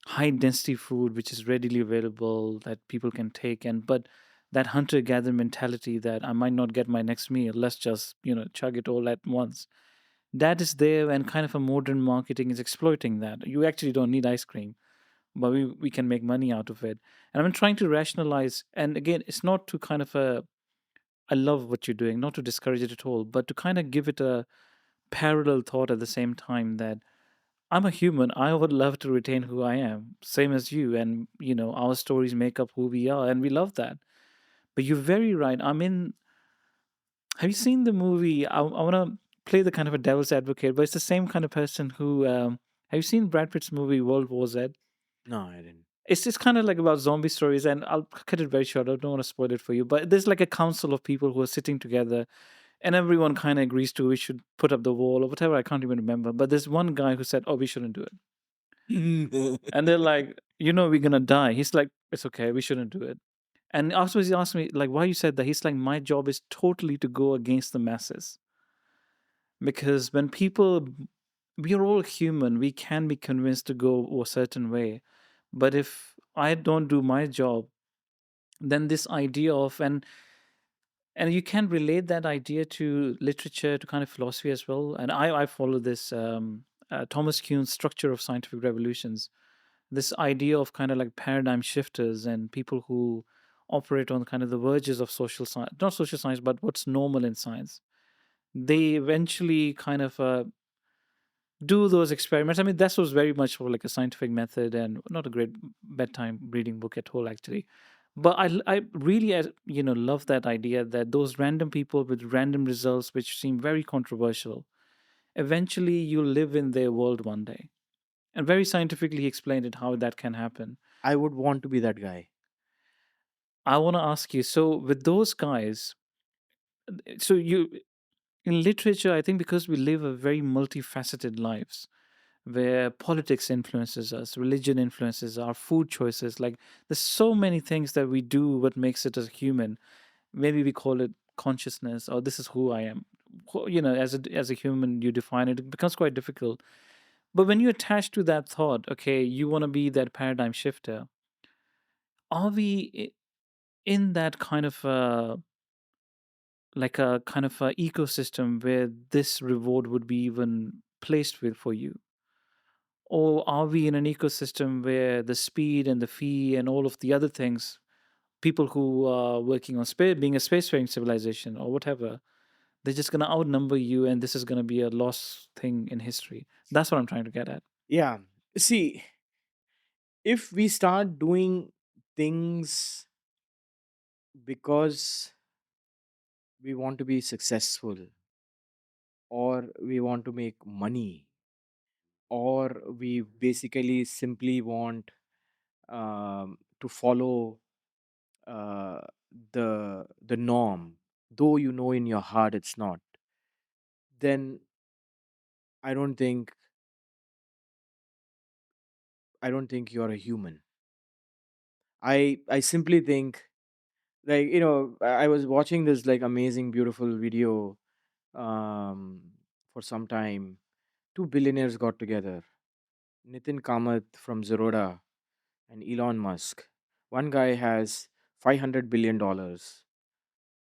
high density food which is readily available that people can take. And but that hunter gatherer mentality that I might not get my next meal, let's just chug it all at once, that is there, and kind of a modern marketing is exploiting that. You actually don't need ice cream, but we can make money out of it. And I'm trying to rationalize, and again, it's not to kind of a, I love what you're doing, not to discourage it at all, but to kind of give it a parallel thought at the same time that I'm a human. I would love to retain who I am, same as you. And, our stories make up who we are, and we love that. But you're very right. Have you seen the movie? I want to play the kind of a devil's advocate, but it's the same kind of person who, have you seen Brad Pitt's movie World War Z? No, I didn't. It's just kind of like about zombie stories, and I'll cut it very short. I don't want to spoil it for you, but there's like a council of people who are sitting together, and everyone kind of agrees to we should put up the wall or whatever. I can't even remember. But there's one guy who said, "Oh, we shouldn't do it," and they're like, We're gonna die." He's like, "It's okay, we shouldn't do it." And afterwards, he asked me like, "Why you said that?" He's like, "My job is totally to go against the masses." because when people, we are all human, we can be convinced to go a certain way. But if I don't do my job, then this idea of, and you can relate that idea to literature, to kind of philosophy as well. And I follow this Thomas Kuhn's structure of scientific revolutions, this idea of kind of like paradigm shifters and people who operate on kind of the verges of social science, not social science, but what's normal in science. They eventually kind of do those experiments. I mean, that was very much for like a scientific method and not a great bedtime reading book at all, actually. But I really, love that idea that those random people with random results, which seem very controversial, eventually you live in their world one day. And very scientifically explained it how that can happen. I would want to be that guy. I want to ask you, so with those guys, so you, in literature, I think because we live a very multifaceted lives, where politics influences us, religion influences our food choices. Like there's so many things that we do what makes it as a human. Maybe we call it consciousness, or this is who I am. As a human, you define it. It becomes quite difficult. But when you attach to that thought, okay, you want to be that paradigm shifter. Are we in that kind of like a kind of a ecosystem where this reward would be even placed with for you? Or are we in an ecosystem where the speed and the fee and all of the other things, people who are working on space, being a spacefaring civilization or whatever, they're just going to outnumber you and this is going to be a lost thing in history? That's what I'm trying to get at. Yeah. See, if we start doing things because we want to be successful, or we want to make money, or we basically simply want to follow uh, the norm, though you know in your heart it's not, then I don't think I don't think you're a human. I simply think, like, I was watching this like amazing beautiful video for some time. Two billionaires got together, Nitin Kamath from Zerodha and Elon Musk. One guy has $500 billion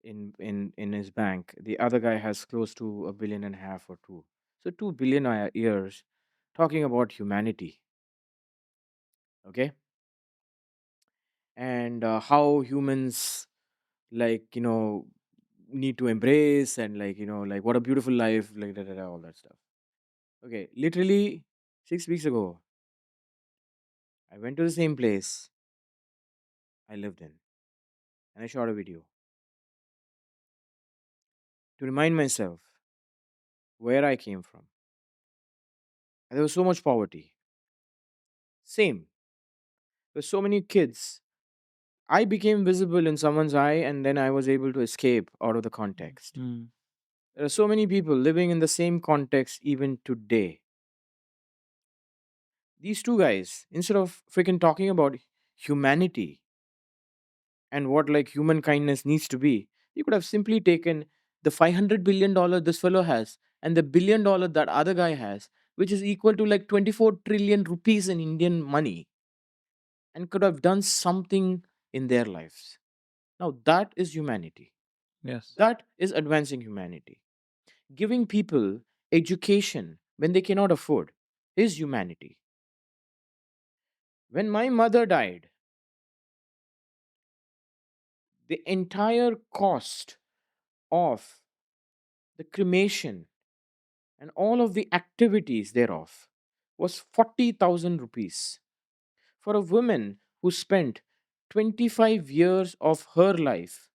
in his bank. The other guy has close to a billion and a half or two. So 2 billion years talking about humanity, okay, and how humans, like, need to embrace, and, like, like, what a beautiful life, like, da, da, da, all that stuff. Okay, literally 6 weeks ago, I went to the same place I lived in, and I shot a video to remind myself where I came from. And there was so much poverty. Same. There's so many kids. I became visible in someone's eye, and then I was able to escape out of the context. Mm. There are so many people living in the same context even today. These two guys, instead of freaking talking about humanity and what, like, human kindness needs to be, you could have simply taken the $500 billion this fellow has and the $1 billion that other guy has, which is equal to like 24 trillion rupees in Indian money, and could have done something in their lives. Now, that is humanity. Yes. That is advancing humanity. Giving people education when they cannot afford is humanity. When my mother died, the entire cost of the cremation and all of the activities thereof was 40,000 rupees. For a woman who spent 25 years of her life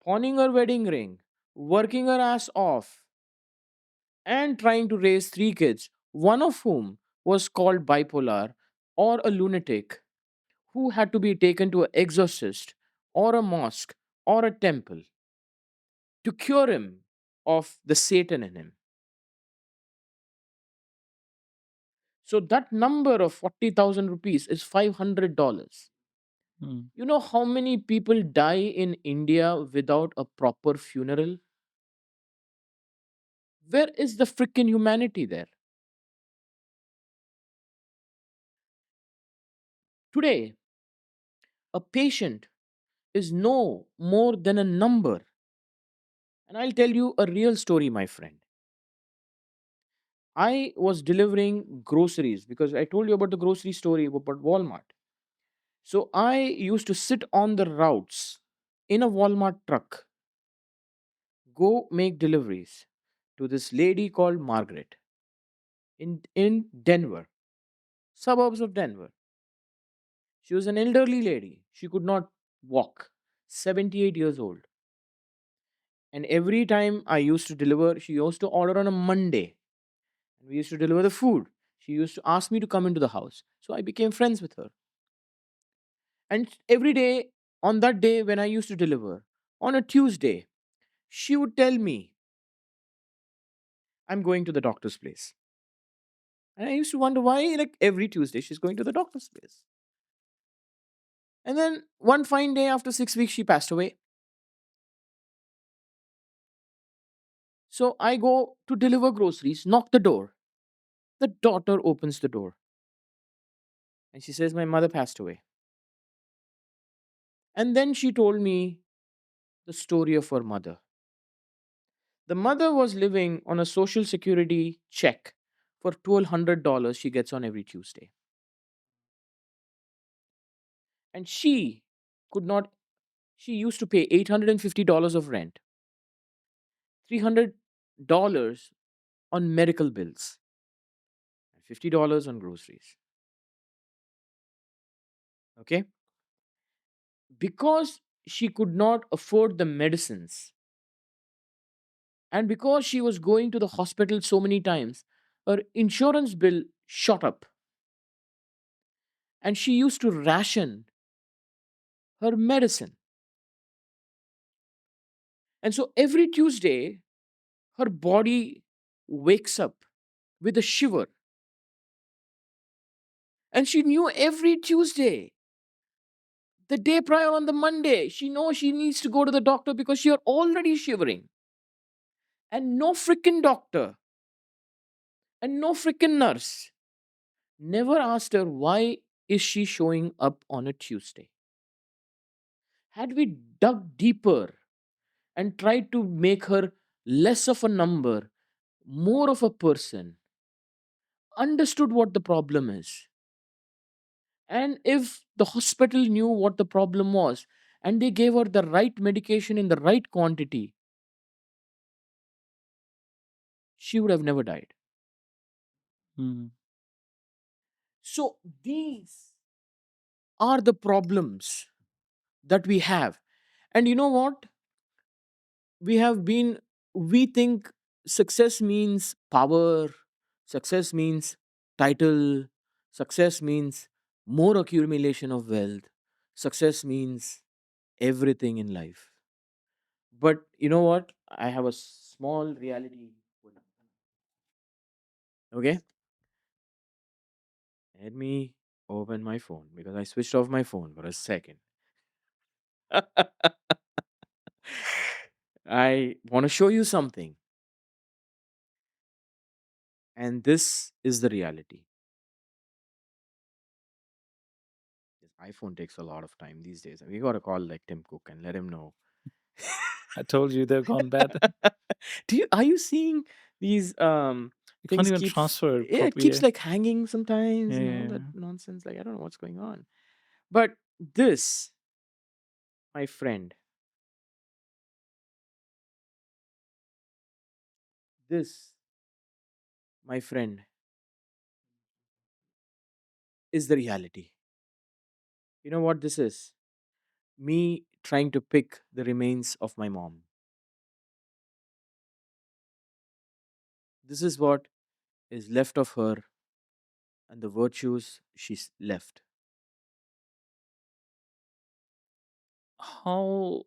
pawning her wedding ring, working her ass off, and trying to raise three kids, one of whom was called bipolar or a lunatic, who had to be taken to an exorcist or a mosque or a temple to cure him of the Satan in him. So that number of 40,000 rupees is $500. Mm. You know how many people die in India without a proper funeral? Where is the freaking humanity there? Today, a patient is no more than a number. And I'll tell you a real story, my friend. I was delivering groceries because I told you about the grocery story about Walmart. So I used to sit on the routes in a Walmart truck, go make deliveries to this lady called Margaret in Denver, suburbs of Denver. She was an elderly lady. She could not walk, 78 years old. And every time I used to deliver, she used to order on a Monday. And we used to deliver the food. She used to ask me to come into the house. So I became friends with her. And every day, on that day when I used to deliver, on a Tuesday, she would tell me, I'm going to the doctor's place. And I used to wonder why, like every Tuesday, she's going to the doctor's place. And then one fine day after 6 weeks, she passed away. So I go to deliver groceries, knock the door. The daughter opens the door and she says, my mother passed away. And then she told me the story of her mother. The mother was living on a social security check for $1,200 she gets on every Tuesday. And she could not, she used to pay $850 of rent, $300 on medical bills, and $50 on groceries. Okay? Because she could not afford the medicines, and because she was going to the hospital so many times, her insurance bill shot up, and she used to ration her medicine. And so every Tuesday, her body wakes up with a shiver. And she knew every Tuesday, the day prior on the Monday, she knows she needs to go to the doctor because she are already shivering. And no freaking doctor and no freaking nurse never asked her why is she showing up on a Tuesday. Had we dug deeper and tried to make her less of a number, more of a person, understood what the problem is, and if the hospital knew what the problem was and they gave her the right medication in the right quantity, she would have never died. Mm. So these are the problems that we have. And you know what? We have been, we think success means power, success means title, success means more accumulation of wealth, success means everything in life. But you know what? I have a small reality. Okay? Let me open my phone because I switched off my phone for a second. I want to show you something. And this is the reality. This iPhone takes a lot of time these days. We got to call like Tim Cook and let him know. I told you they've gone bad. Are you seeing these You can't things even keeps, transfer it yeah, it properly. keeps Yeah. like hanging sometimes and all that Yeah. nonsense. Like I don't know what's going on. But this, my friend, this, my friend, is the reality. You know what this is? Me trying to pick the remains of my mom. This is what is left of her and the virtues she's left. How,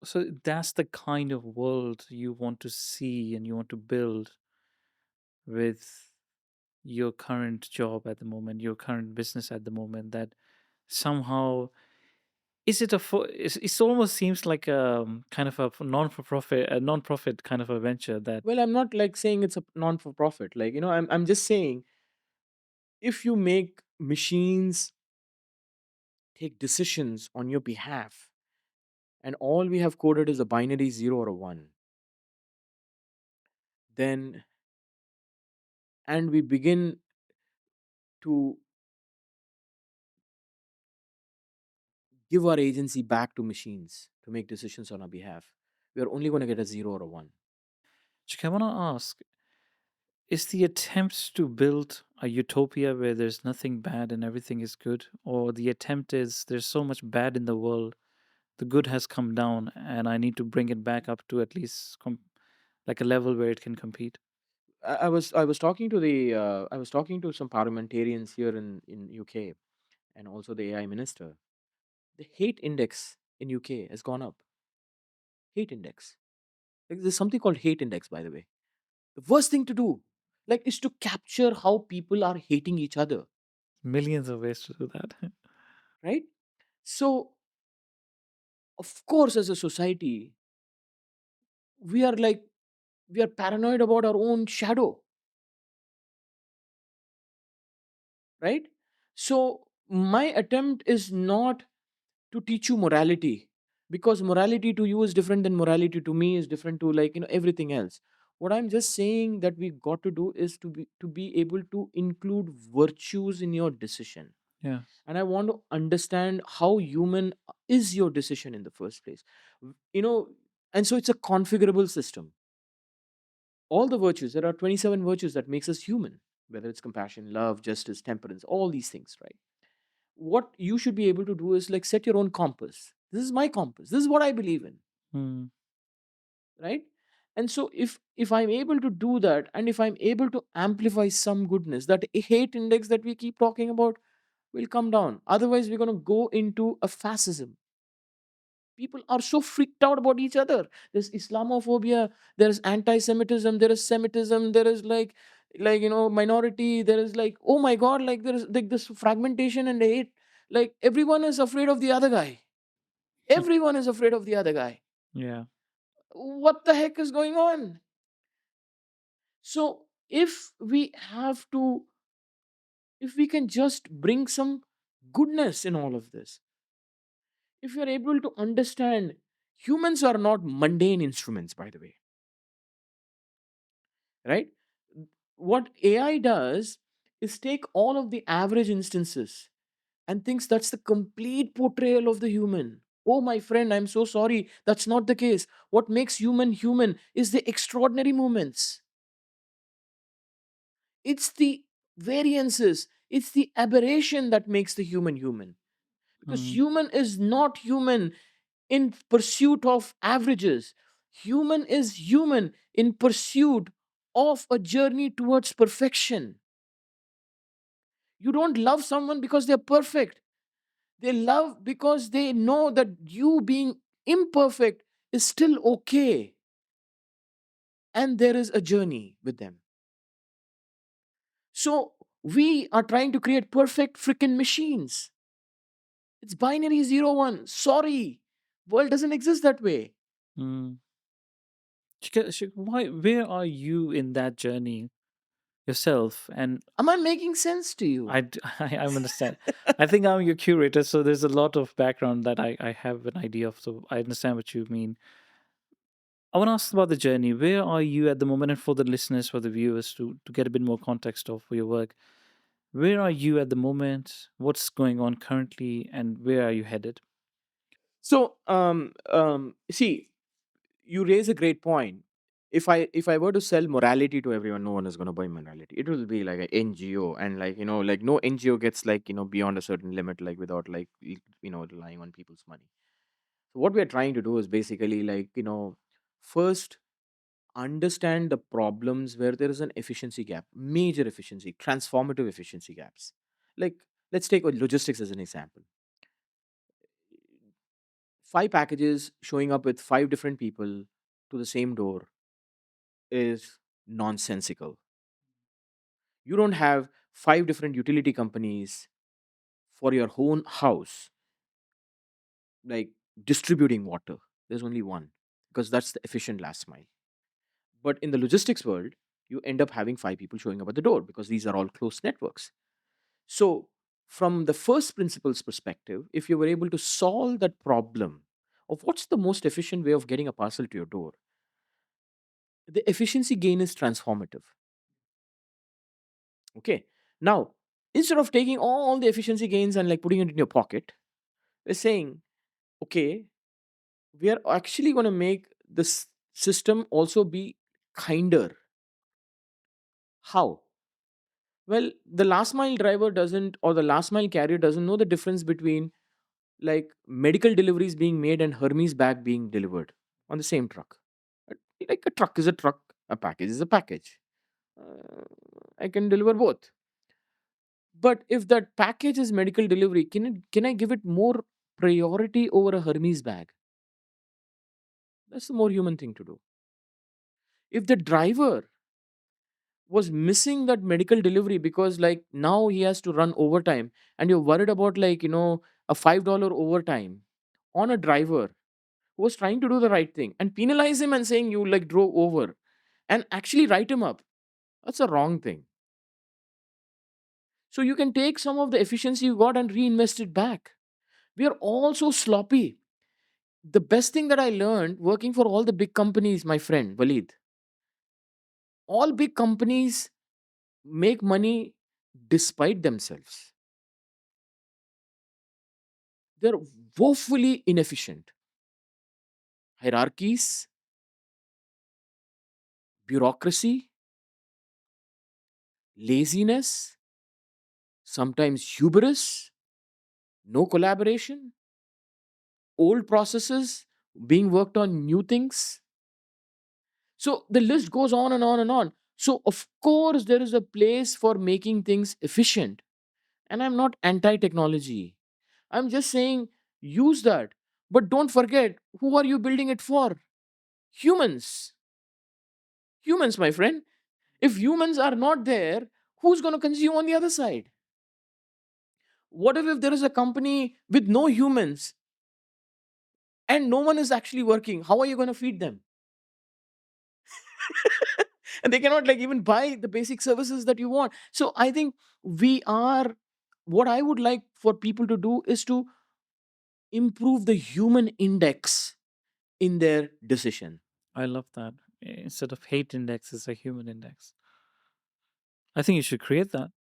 so that's the kind of world you want to see and you want to build with your current job at the moment, your current business at the moment, that somehow Is it it almost seems like a kind of a non-profit kind of a venture that. Well, I'm not like saying it's a non for profit. Like, I'm just saying if you make machines take decisions on your behalf and all we have coded is a binary 0 or a 1, then and we begin to give our agency back to machines to make decisions on our behalf, we are only going to get a 0 or a 1. Chika, I want to ask, is the attempt to build a utopia where there's nothing bad and everything is good, or the attempt is there's so much bad in the world, the good has come down, and I need to bring it back up to at least like a level where it can compete? I was talking to the I was talking to some parliamentarians here in UK, and also the AI minister. The hate index in UK has gone up. Hate index. Like, there's something called hate index, by the way. The worst thing to do, like, is to capture how people are hating each other, Millions of ways to do that. right? So, of course, as a society, we are like we are paranoid about our own shadow, right? So, my attempt is not to teach you morality, because morality to you is different than morality to me is different to, like, everything else. What I'm just saying that we got to do is to be able to include virtues in your decision. Yeah. And I want to understand how human is your decision in the first place. you know and so it's a configurable system. All the virtues, there are 27 virtues that makes us human, whether it's compassion, love, justice, temperance, all these things, right? What you should be able to do is like set your own compass. This is my compass, this is what I believe in, Hmm. right? And so if I'm able to do that, and if I'm able to amplify some goodness, that hate index that we keep talking about will come down. Otherwise we're going to go into a fascism. People are so freaked out about each other. There's Islamophobia, there's anti-Semitism, there is Semitism, there is like minority, there is like, oh my god, like there is like this fragmentation and hate. Like everyone is afraid of the other guy. Everyone is afraid of the other guy. Yeah. What the heck is going on? So if we can just bring some goodness in all of this, if you're able to understand, humans are not mundane instruments, by the way, right? What AI does is take all of the average instances and thinks that's the complete portrayal of the human. Oh, my friend, I'm so sorry. That's not the case. What makes human human is the extraordinary moments. It's the variances, it's the aberration that makes the human human. Because Hmm. human is not human in pursuit of averages. Human is human in pursuit of a journey towards perfection. You don't love someone because they're perfect. They love because they know that you being imperfect is still okay, and there is a journey with them. So we are trying to create perfect freaking machines. It's binary 0 1. Sorry. World doesn't exist that way. Hmm. Why? Where are you in that journey yourself? And Am I making sense to you? I understand. I think I'm your curator, so there's a lot of background that I have an idea of. So I understand what you mean. I want to ask about the journey. Where are you at the moment? And for the listeners, for the viewers, to get a bit more context of your work, where are you at the moment? What's going on currently, and where are you headed? So, see, you raise a great point. If I were to sell morality to everyone, no one is going to buy morality. It will be like an NGO, and like like no NGO gets like beyond a certain limit, like without like relying on people's money. So what we are trying to do is basically like first understand the problems where there is an efficiency gap, major efficiency, transformative efficiency gaps. Like, let's take logistics as an example. 5 packages showing up with 5 different people to the same door is nonsensical. You don't have 5 different utility companies for your own house like distributing water. There's only one, because that's the efficient last mile. But in the logistics world, you end up having five people showing up at the door because these are all closed networks. So, from the first principles perspective, if you were able to solve that problem of what's the most efficient way of getting a parcel to your door, the efficiency gain is transformative. Okay. Now, instead of taking all the efficiency gains and like putting it in your pocket, we're saying, okay, we are actually going to make this system also be kinder. How? Well, the last mile driver doesn't, or the last mile carrier doesn't know the difference between like medical deliveries being made and Hermes bag being delivered on the same truck. Uh, Like a truck is a truck, a package is a package. Uh, I can deliver both. But if that package is medical delivery, can I give it more priority over a Hermes bag? That's the more human thing to do. If the driver was missing that medical delivery because like now he has to run overtime, and you're worried about like a $5 overtime on a driver who was trying to do the right thing, and penalize him and saying you like drove over, and actually write him up, that's a wrong thing. So you can take some of the efficiency you got and reinvest it back. We are all so sloppy. The best thing that I learned working for all the big companies, my friend Walid, all big companies make money despite themselves. They're woefully inefficient. Hierarchies, bureaucracy, laziness, sometimes hubris, no collaboration, old processes being worked on new things. So the list goes on and on and on. So, of course, there is a place for making things efficient. And I'm not anti technology. I'm just saying use that. But don't forget, who are you building it for? Humans. Humans, my friend. If humans are not there, who's going to consume on the other side? What if there is a company with no humans and no one is actually working? How are you going to feed them? And they cannot like even buy the basic services that you want. So I think we are, what I would like for people to do is to improve the human index in their decision. I love that. Instead of hate index, it's a human index. I think you should create that.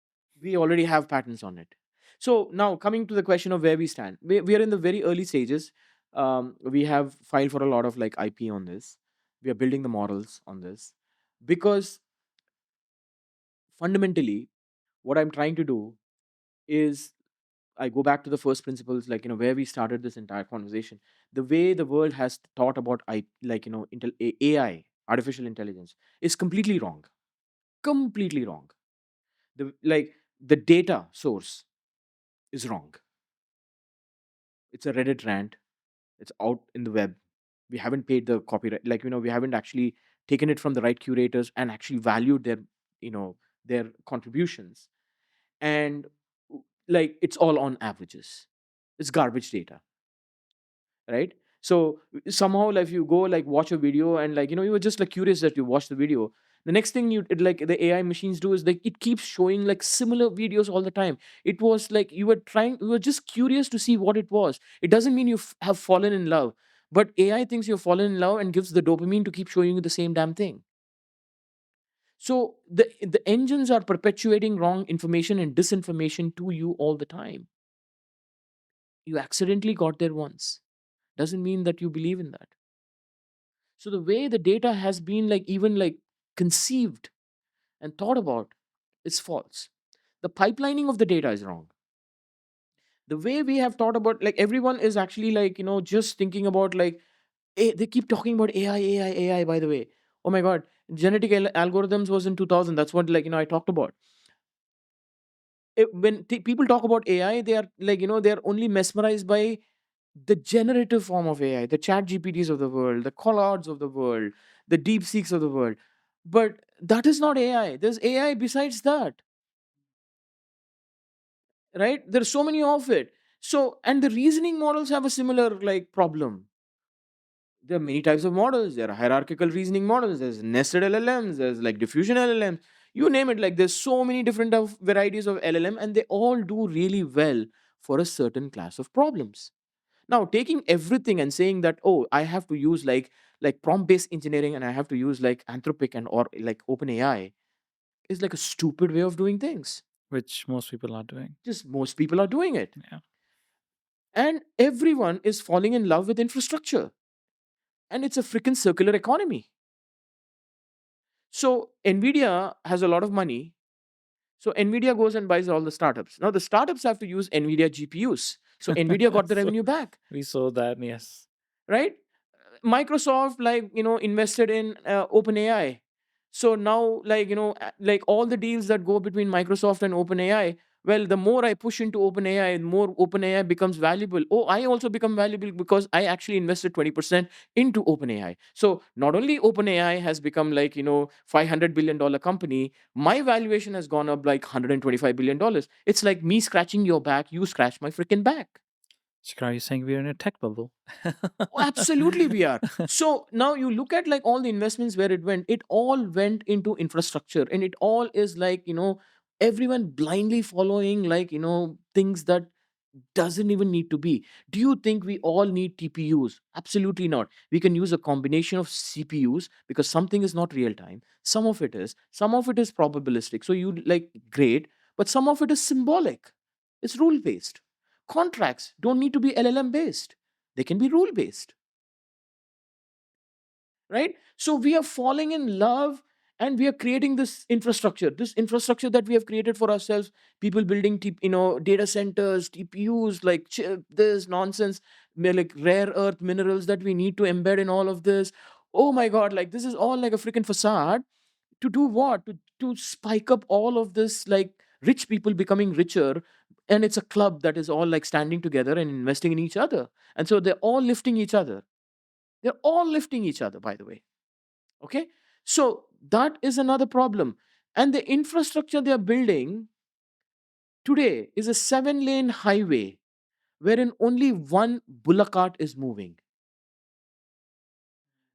We already have patents on it. So now coming to the question of where we stand, we are in the very early stages. We have filed for a lot of like IP on this. We are building the models on this because fundamentally what I'm trying to do is I go back to the first principles, like where we started this entire conversation. The way the world has thought about like AI, artificial intelligence, is completely wrong. Completely wrong. The data source is wrong. It's a Reddit rant. It's out in the web. We haven't paid the copyright. Like we haven't actually taken it from the right curators and actually valued you know their contributions. And like it's all on averages. It's garbage data, right? So somehow like if you go like watch a video and like you were just like curious that you watch the video, the next thing like the AI machines do is like it keeps showing like similar videos all the time. It was like you were just curious to see what it was. It doesn't mean you have fallen in love, but AI thinks you've fallen in love and gives the dopamine to keep showing you the same damn thing. So the engines are perpetuating wrong information and disinformation to you all the time. You accidentally got there once, doesn't mean that you believe in that. So the way the data has been like even like conceived and thought about is false. The pipelining of the data is wrong. The way we have thought about, like, everyone is actually like just thinking about like they keep talking about AI, by the way. Oh my god, genetic algorithms was in 2000. That's what like I talked about. When people talk about AI, they are like they're only mesmerized by the generative form of AI, the chat GPTs of the world, the collards of the world, the deep seeks of the world. But that is not AI. There's AI besides that, right? There's so many of it. So, and the reasoning models have a similar like problem. There are many types of models. There are hierarchical reasoning models. There's nested LLMs. There's like diffusion LLMs. You name it. Like there's so many different of varieties of LLM, and they all do really well for a certain class of problems. Now, taking everything and saying that, oh, I have to use like prompt based engineering and I have to use like Anthropic and or like OpenAI is like a stupid way of doing things. which most people are doing. Just most people are doing it, Yeah. and everyone is falling in love with infrastructure, and it's a freaking circular economy. So Nvidia has a lot of money. So Nvidia goes and buys all the startups. Now the startups have to use Nvidia GPUs. So Nvidia got the So revenue back, we saw that, yes. right? Microsoft like invested in OpenAI. So now like all the deals that go between Microsoft and OpenAI, well, the more I push into OpenAI, the more OpenAI becomes valuable. Oh, I also become valuable because I actually invested 20% into OpenAI. So not only OpenAI has become like $500 billion company, my valuation has gone up like $125 billion. It's like me scratching your back, you scratch my freaking back. Shekhar, are you saying we're in a tech bubble? Oh, absolutely, we are. So now you look at like all the investments where it all went into infrastructure, and it all is like, everyone blindly following like, things that doesn't even need to be. Do you think we all need TPUs? Absolutely not. We can use a combination of CPUs because something is not real time. Some of it is probabilistic. So you like great, but some of it is symbolic. It's rule based. Contracts don't need to be LLM based. They can be rule based, right? So we are falling in love, and we are creating this infrastructure that we have created for ourselves. People building data centers, TPUs, like this nonsense, like rare earth minerals that we need to embed in all of this. Oh my god, like this is all like a freaking facade to do what? To spike up all of this, like rich people becoming richer, and it's a club that is all like standing together and investing in each other. And so they're all lifting each other. They're all lifting each other, by the way. Okay. So that is another problem. And the infrastructure they are building today is a 7-lane highway wherein only one bullock cart is moving.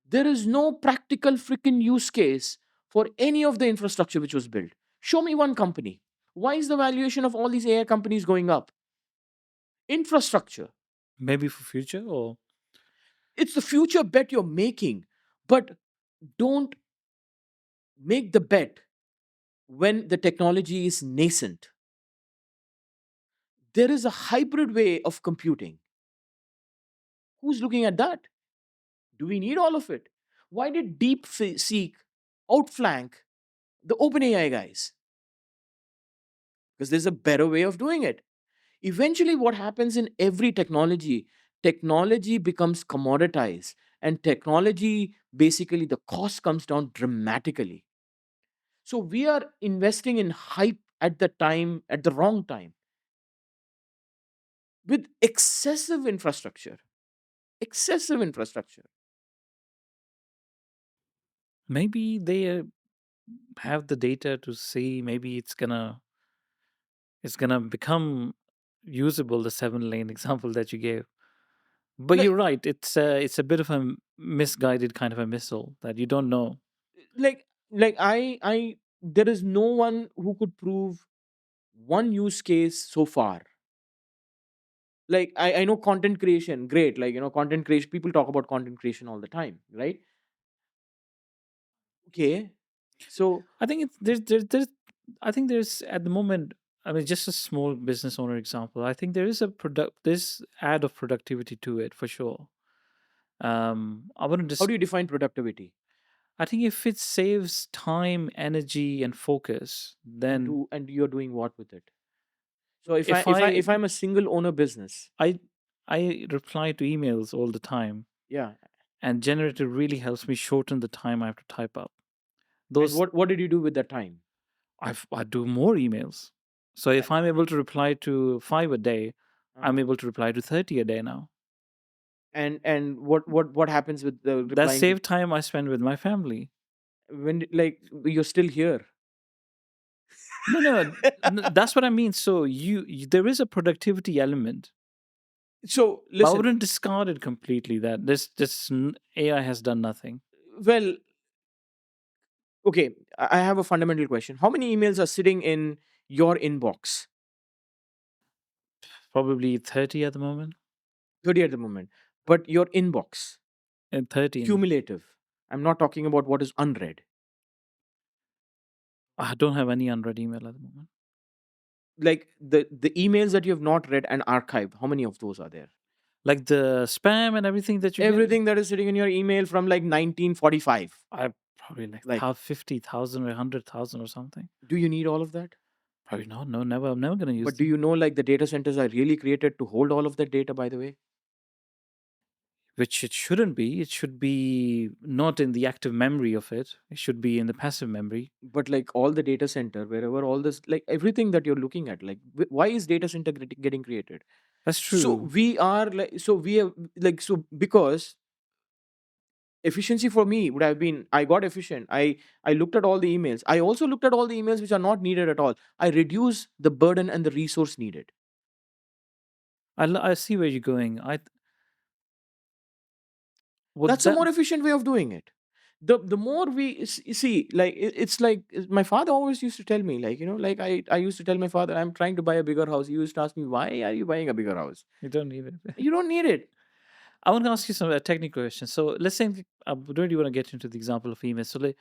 There is no practical freaking use case for any of the infrastructure which was built. Show me one company. Why is the valuation of all these AI companies going up? Infrastructure. Maybe for future, or It's the future bet you're making, but don't make the bet when the technology is nascent. There is a hybrid way of computing. Who's looking at that? Do we need all of it? Why did DeepSeek outflank the OpenAI guys? Because there's a better way of doing it. Eventually, what happens in every technology becomes commoditized, and technology basically the cost comes down dramatically. So we are investing in hype at the time, at the wrong time, with excessive infrastructure. Excessive infrastructure. maybe they have the data to see maybe it's gonna become usable, the 7-lane example that you gave. But you're Like right, it's a bit of a misguided kind of a missile that you don't know. like I there is no one who could prove one use case so far. Like I know content creation, great. Like content creation, people talk about content creation all the time, right? Okay. So I think there's I think there's at the moment, I mean, just a small business owner example, I think there is a product, this add of productivity to it for sure. I wouldn't how just, do you define productivity? I think if it saves time, energy, and focus, then And you're doing what with it? So if I if if I I if I'm a single owner business, I I reply to emails all the time, yeah. and generator really helps me shorten the time I have to type up. And Those what did you do with that time? I do more emails. So Uh, if I'm able to reply to 5 a day, I'm uh-huh. able to reply to 30 a day now. And what happens with the That replying to saved time I spend with my family. like you're still here? No, no, that's what I mean. So there is a productivity element. So But I listen, wouldn't discard it completely. That AI has done nothing. well, okay, I have a fundamental question. How many emails are sitting in your inbox? Probably 30 at the moment, 30 at the moment. But your inbox, and 13. cumulative. I'm not talking about what is unread. I don't have any unread email at the moment. Like the emails that you have not read and archived, how many of those are there? Like the spam and everything that you get, Everything that is sitting in your email from like 1945. I probably like Like, 50,000 or 100,000 or something. do you need all of that? Probably no, no, never. I'm never gonna use But do them. you know like the data centers are really created to hold all of that data, by the way? Which it shouldn't be. It should be not in the active memory of it. It should be in the passive memory. But like all the data center, wherever all this, like everything that you're looking at, like why is data center getting created? That's So true. we are like, so we have like, so because efficiency for me would have been, I got efficient, I looked at all the emails, I also looked at all the emails which are not needed at all, I reduce the burden and the resource needed. I see where you're going. Would That's a that more efficient way of doing it. The more we see, like it's like my father always used to tell me, like, like I used to tell my father, I'm trying to buy a bigger house. He used to ask me, why are you buying a bigger house? you don't need it? You don't need it. I want to ask you some technical questions. So let's say I really want to get into the example of emails. So, like,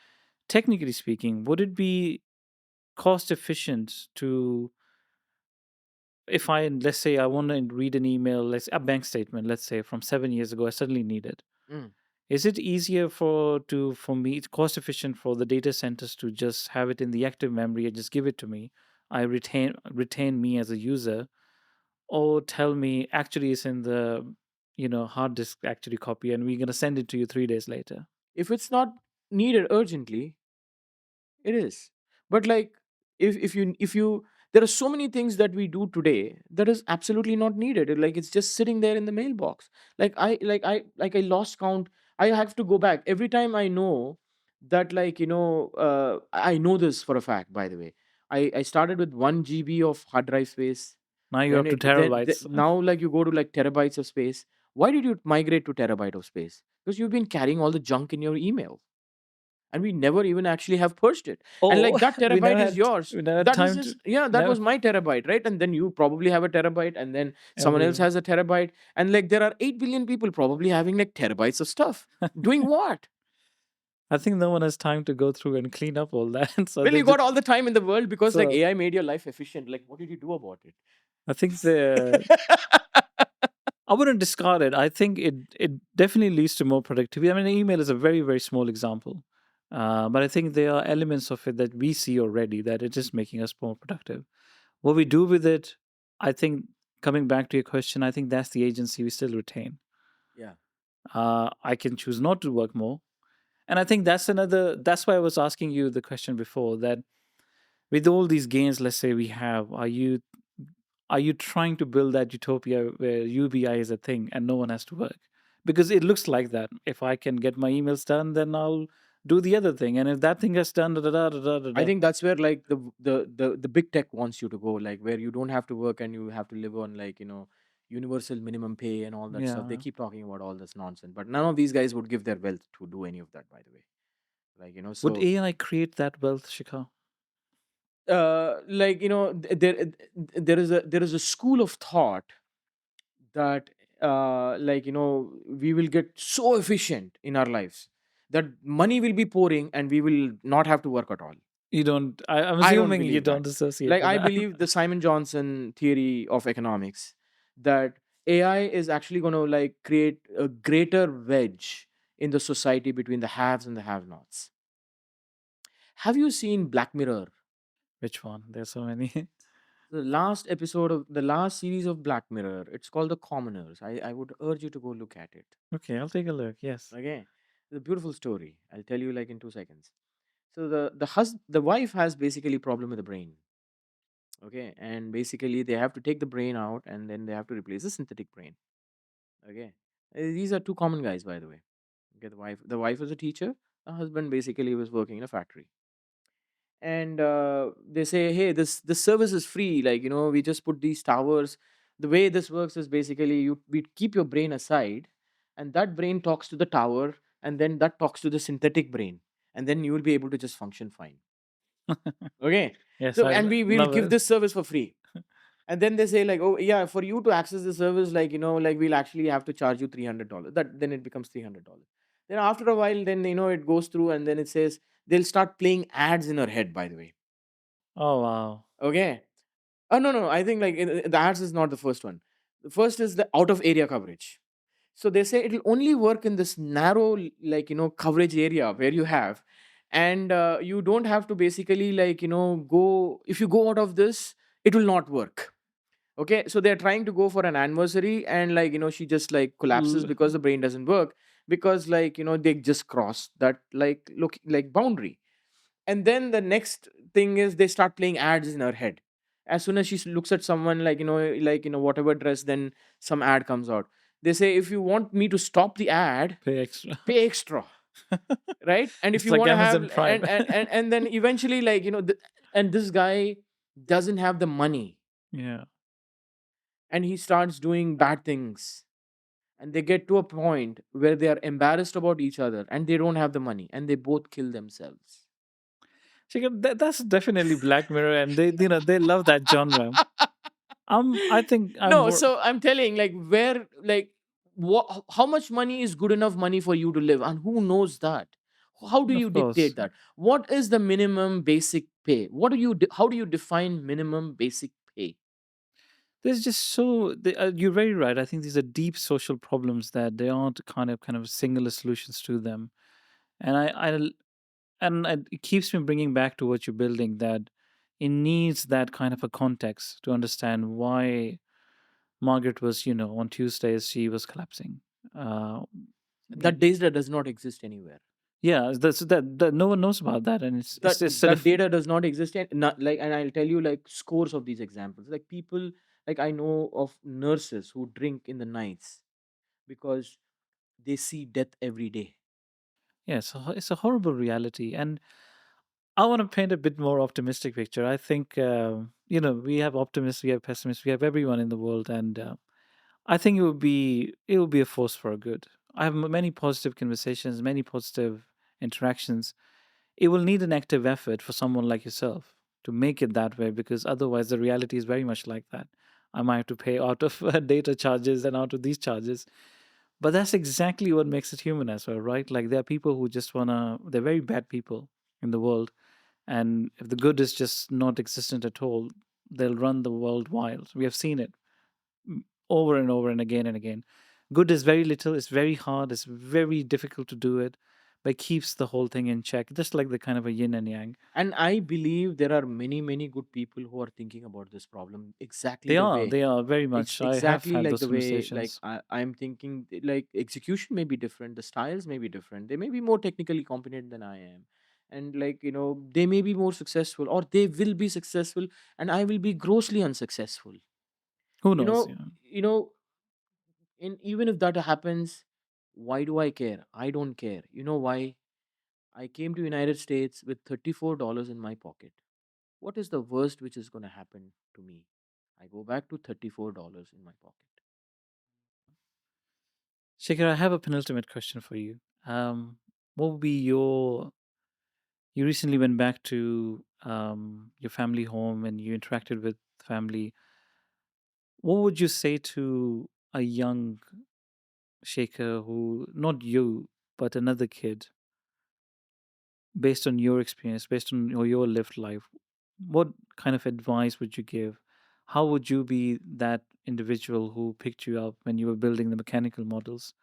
technically speaking, would it be cost efficient to, if I, let's say I want to read an email, let's a bank statement, let's say from 7 years ago, I suddenly need it. Mm. Is it easier for me, it's cost efficient for the data centers to just have it in the active memory and just give it to me? I retain me as a user, or tell me actually it's in the hard disk actually copy and we're gonna send it to you 3 days later. If it's not needed urgently, it is. But like, if you there are so many things that we do today that is absolutely not needed. Like it's just sitting there in the mailbox. Like I lost count. I have to go back every time I know that, like, I know this for a fact, by the way. I started with 1 GB of hard drive space. Now you're Then up to it then terabytes. now, like, you go to like terabytes of space. Why did you migrate to terabyte of space? Because you've been carrying all the junk in your email, and we never even actually have purged it. And Oh, like that we never terabyte is had yours. we never had That is time to just, yeah, that never was my terabyte, right? And then you probably have a terabyte, and then someone else everyone. has a terabyte, and like there are 8 billion people probably having like terabytes of stuff. Doing what? I think no one has time to go through and clean up all that. So Well, they you just got all the time in the world because like so AI made your life efficient. Like, what did you do about it? I think the I wouldn't discard it. I think it definitely leads to more productivity. I mean, email is a very very small example, but I think there are elements of it that we see already that it is making us more productive. What we do with it, I think, coming back to your question, I think that's the agency we still retain. Yeah. I can choose not to work more, and I think that's why I was asking you the question before, that with all these gains, let's say we have, are you trying to build that utopia where UBI is a thing and no one has to work? Because it looks like that. If I can get my emails done, then I'll do the other thing. And if that thing gets done, da, da, da, da, da, da, I da. think that's where like the big tech wants you to go, like where you don't have to work and you have to live on, like, universal minimum pay and all that stuff. They Yeah. keep talking about all this nonsense, but none of these guys would give their wealth to do any of that, by the way. Like, Would so AI create that wealth, Shikha? like, there is a school of thought that like, we will get so efficient in our lives that money will be pouring and we will not have to work at all. You don't, I'm I don't assuming you believe that. don't associate Like, with I that. believe the Simon Johnson theory of economics, that AI is actually going to like create a greater wedge in the society between the haves and the have-nots. Have you seen Black Mirror? Which one? There's so many. The last episode of the last series of Black Mirror, it's called The Commoners. I would urge you to go look at it. Okay, I'll take a look. Yes. Okay. It's a beautiful story. I'll tell you like in 2 seconds. So the wife has basically problem with the brain. Okay, and basically they have to take the brain out and then they have to replace the synthetic brain. Okay. These are two common guys, by the way. Okay, the wife was a teacher, the husband basically was working in a factory. And they say, hey, this service is free, like, we just put these towers, The way this works is basically you we keep your brain aside, and that brain talks to the tower, and then that talks to the synthetic brain, and then you will be able to just function fine. Okay. Yes, So I and we will love give it. this service for free. And then they say like, oh yeah, for you to access the service, like, like we'll actually have to charge you $300. That then it becomes $300. Then after a while, then it goes through, and then it says they'll start playing ads in her head, by the way. Oh wow. Okay. Oh no, no, I think like the ads is not the first one. The first is the out of area coverage. So they say it'll only work in this narrow, like, coverage area where you have, and you don't have to basically, like, go. If you go out of this, it will not work. Okay, so they're trying to go for an anniversary, and, like, she just like collapses L- because the brain doesn't work, because, like, they just cross that, like, look, like, boundary. And then the next thing is they start playing ads in her head. As soon as she looks at someone, like, like, whatever dress, then some ad comes out. They say, if you want me to stop the ad, Pay extra. pay extra. Right? And if It's you like want to have, Amazon Prime. and then eventually, like, and this guy doesn't have the money, Yeah. and he starts doing bad things, and they get to a point where they are embarrassed about each other, and they don't have the money, and they both kill themselves. That's definitely Black Mirror, and they love that genre. I think I'm No, more. so I'm telling, like, where, like, how much money is good enough money for you to live, and who knows that? How do you Of course. dictate that? What is the minimum basic pay? How do you define minimum basic pay? There's just you're very right. I think these are deep social problems that they aren't kind of singular solutions to them. And it keeps me bringing back to what you're building, that it needs that kind of a context to understand why Margaret was, on Tuesdays she was collapsing. Uh, That data does not exist anywhere. yeah, that no one knows about that, and it's that just sort that of. data does not exist, and not like, and I'll tell you, like, scores of these examples, like, people, like, I know of nurses who drink in the nights because they see death every day. Yeah, it's a horrible reality, and I want to paint a bit more optimistic picture. I think we have optimists, we have pessimists, we have everyone in the world, and I think it will be a force for our good. I have many positive conversations, many positive interactions. It will need an active effort for someone like yourself to make it that way, because otherwise the reality is very much like that. I might have to pay out of data charges and out of these charges. But that's exactly what makes it human as well, right? Like there are people who just wanna they're very bad people in the world, and if the good is just not existent at all, they'll run the world wild. We have seen it over and over and again and again. Good is very little, it's very hard, it's very difficult to do it, but it keeps the whole thing in check, just like the kind of a yin and yang. And I believe there are many, many good people who are thinking about this problem exactly They the are, way, they are very much. I have exactly had like those the way, like, conversations. I'm thinking, like, execution may be different, the styles may be different, they may be more technically competent than I am, and, like, they may be more successful, or they will be successful, and I will be grossly unsuccessful. Who you knows? know Yeah. you know and even if that happens, why do I care? I don't care. You know why? I came to United States with $34 in my pocket. What is the worst which is going to happen to me? I go back to $34 in my pocket. Shekhar, I have a penultimate question for you. What would be your You recently went back to your family home and you interacted with family. What would you say to a young shaker who, not you, but another kid, based on your experience, based on your lived life? What kind of advice would you give? How would you be that individual who picked you up when you were building the mechanical models?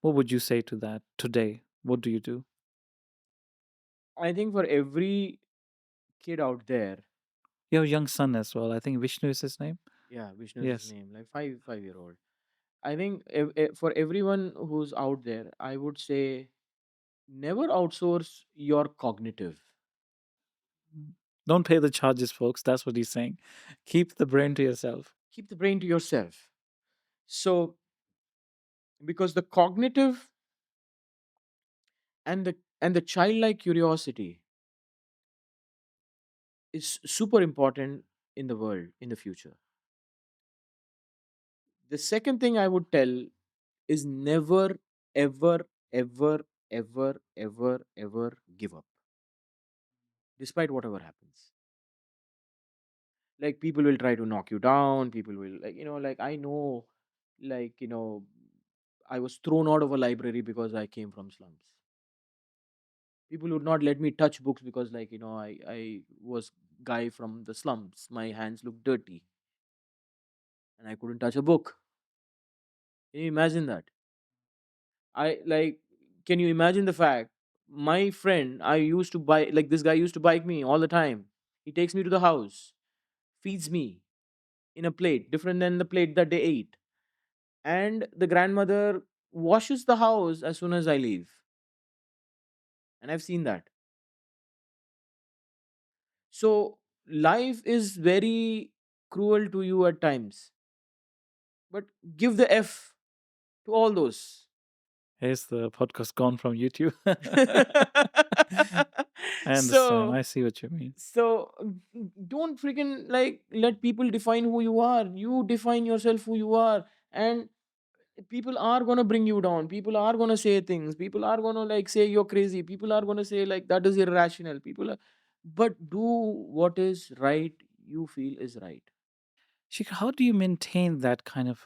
What would you say to that today? What do you do? I think for every kid out there, You have a young son as well. I think Vishnu is his name. yeah, Vishnu is his Yes. name, like, 5 year old. I think for everyone who's out there, I would say, never outsource your cognitive. Don't pay the charges, folks. That's what he's saying. Keep the brain to yourself. Keep the brain to yourself. So, because the cognitive and the childlike curiosity is super important in the world in the future. The second thing I would tell is never, ever, ever, ever, ever, ever give up, despite whatever happens. Like, people will try to knock you down, people will, like, like, I know, like, I was thrown out of a library because I came from slums. People would not let me touch books because, like, I was guy from the slums. My hands looked dirty and I couldn't touch a book. Can you imagine that? I like Can you imagine the fact, my friend, I used to buy, like, this guy used to bike me all the time. He takes me to the house, feeds me in a plate different than the plate that they ate, and the grandmother washes the house as soon as I leave. And I've seen that. So life is very cruel to you at times, but give the F to all those. Here's the podcast gone from YouTube. I understand. so I see what you mean. don't freaking, like, let people define who you are. You define yourself who you are. And people are going to bring you down, people are going to say things, people are going to, like, say you're crazy, people are going to say, like, that is irrational, but do what is right, you feel is right. Shekhar, how do you maintain that kind of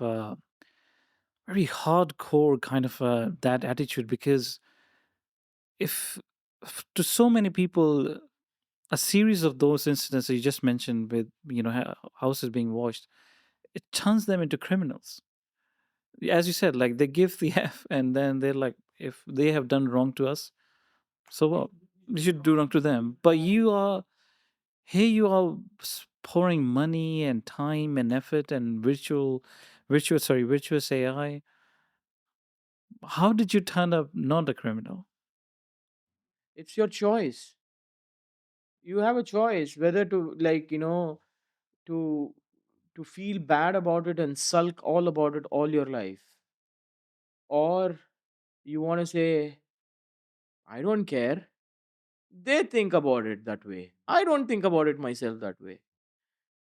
very hardcore kind of that attitude? Because if to so many people, a series of those incidents that you just mentioned with houses being washed, it turns them into criminals. As you said, like they give the F, and then they're like, if they have done wrong to us, so what? We should do wrong to them. But you are here. You are pouring money and time and effort and virtuous AI. How did you turn up not a criminal? It's your choice. You have a choice whether to, like, to feel bad about it and sulk all about it all your life, or you want to say, I don't care. They think about it that way, I don't think about it myself that way.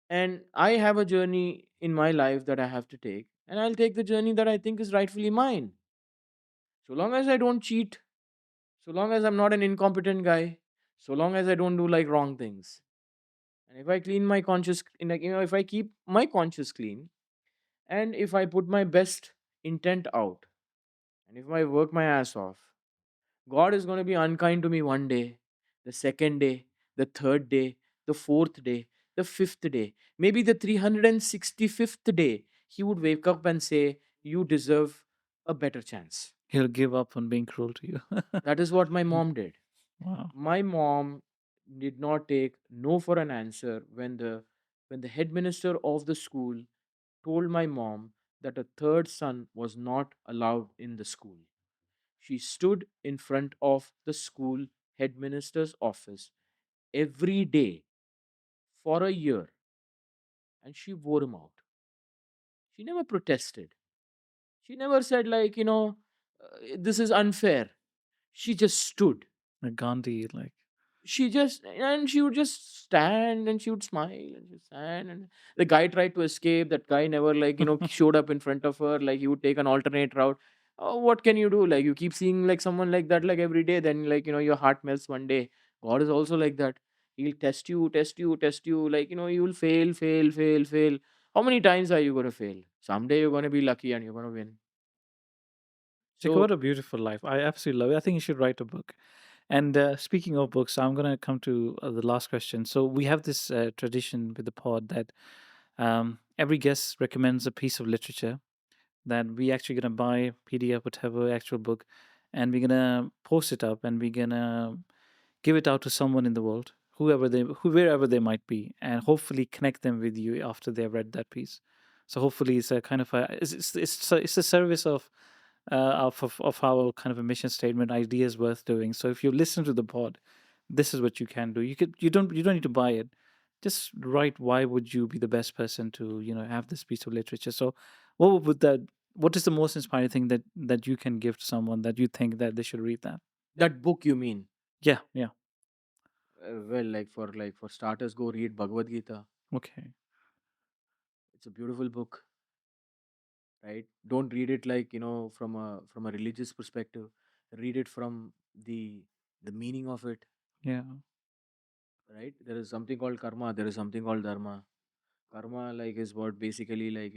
And I have a journey in my life that I have to take, and I'll take the journey that I think is rightfully mine. So long as I don't cheat, so long as I'm not an incompetent guy, so long as I don't do, like, wrong things. And if I clean my conscious, like, if I keep my conscience clean, and if I put my best intent out, and if I work my ass off, God is going to be unkind to me one day, the second day, the third day, the fourth day, the fifth day, maybe the 365th day. He would wake up and say, you deserve a better chance. He'll give up on being cruel to you. That is what my mom did. Wow. My mom did not take no for an answer when the headmaster of the school told my mom that a third son was not allowed in the school. She stood in front of the school headmaster's office every day for a year, and she wore him out. She never protested. She never said, like, this is unfair. She just stood. Like Gandhi, like She would just stand and she would smile and she stand, and the guy tried to escape. That guy never, like, showed up in front of her. Like, he would take an alternate route. Oh, what can you do? Like, you keep seeing, like, someone like that, like, every day, then, like, your heart melts one day. God is also like that. He'll test you, test you, test you. Like, you'll fail, fail, fail, fail. How many times are you going to fail? Someday you're going to be lucky and you're going to win. Shekhar, what So a beautiful life. I absolutely love it. I think you should write a book. And speaking of books, I'm going to come to the last question. So we have this tradition with the pod that every guest recommends a piece of literature that we actually going to buy PDF, whatever, actual book, and we're going to post it up and we're going to give it out to someone in the world, wherever they might be, and hopefully connect them with you after they've read that piece. So hopefully it's a kind of a it's a service of our kind of a mission statement, ideas worth doing. So if you listen to the pod, this is what you can do. You don't need to buy it. Just write why would you be the best person to have this piece of literature. So what is the most inspiring thing that you can give to someone that you think that they should read that? that book, you mean? Yeah, yeah. Well, like for starters, go read Bhagavad Gita. Okay. It's a beautiful book. right? Don't read it like, from a religious perspective. Read it from the meaning of it, Yeah. right? There is something called karma, there is something called dharma. Karma, like, is what basically, like,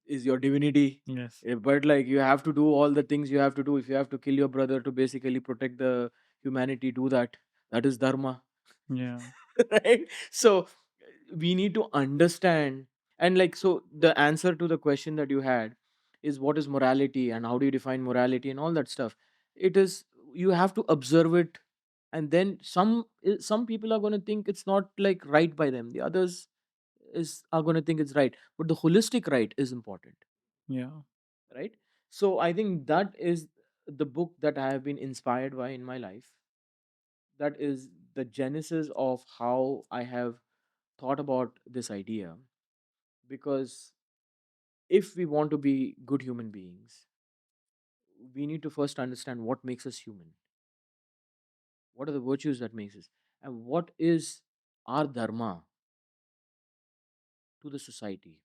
is your divinity. Yes. But like, you have to do all the things you have to do. If you have to kill your brother to basically protect the humanity, do that. That is dharma. Yeah. Right? So we need to understand. And like, so the answer to the question that you had is, what is morality and how do you define morality and all that stuff. It is, you have to observe it. And then some people are going to think it's not like right by them, the others is are going to think it's right, but the holistic right is important, Yeah. right? So I think that is the book that I have been inspired by in my life. That is the genesis of how I have thought about this idea. Because if we want to be good human beings, we need to first understand what makes us human, what are the virtues that makes us, and what is our dharma to the society.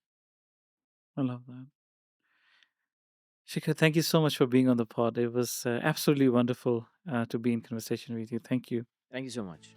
I love that. Shekhar, thank you so much for being on the pod. It was absolutely wonderful to be in conversation with you. Thank you. Thank you so much.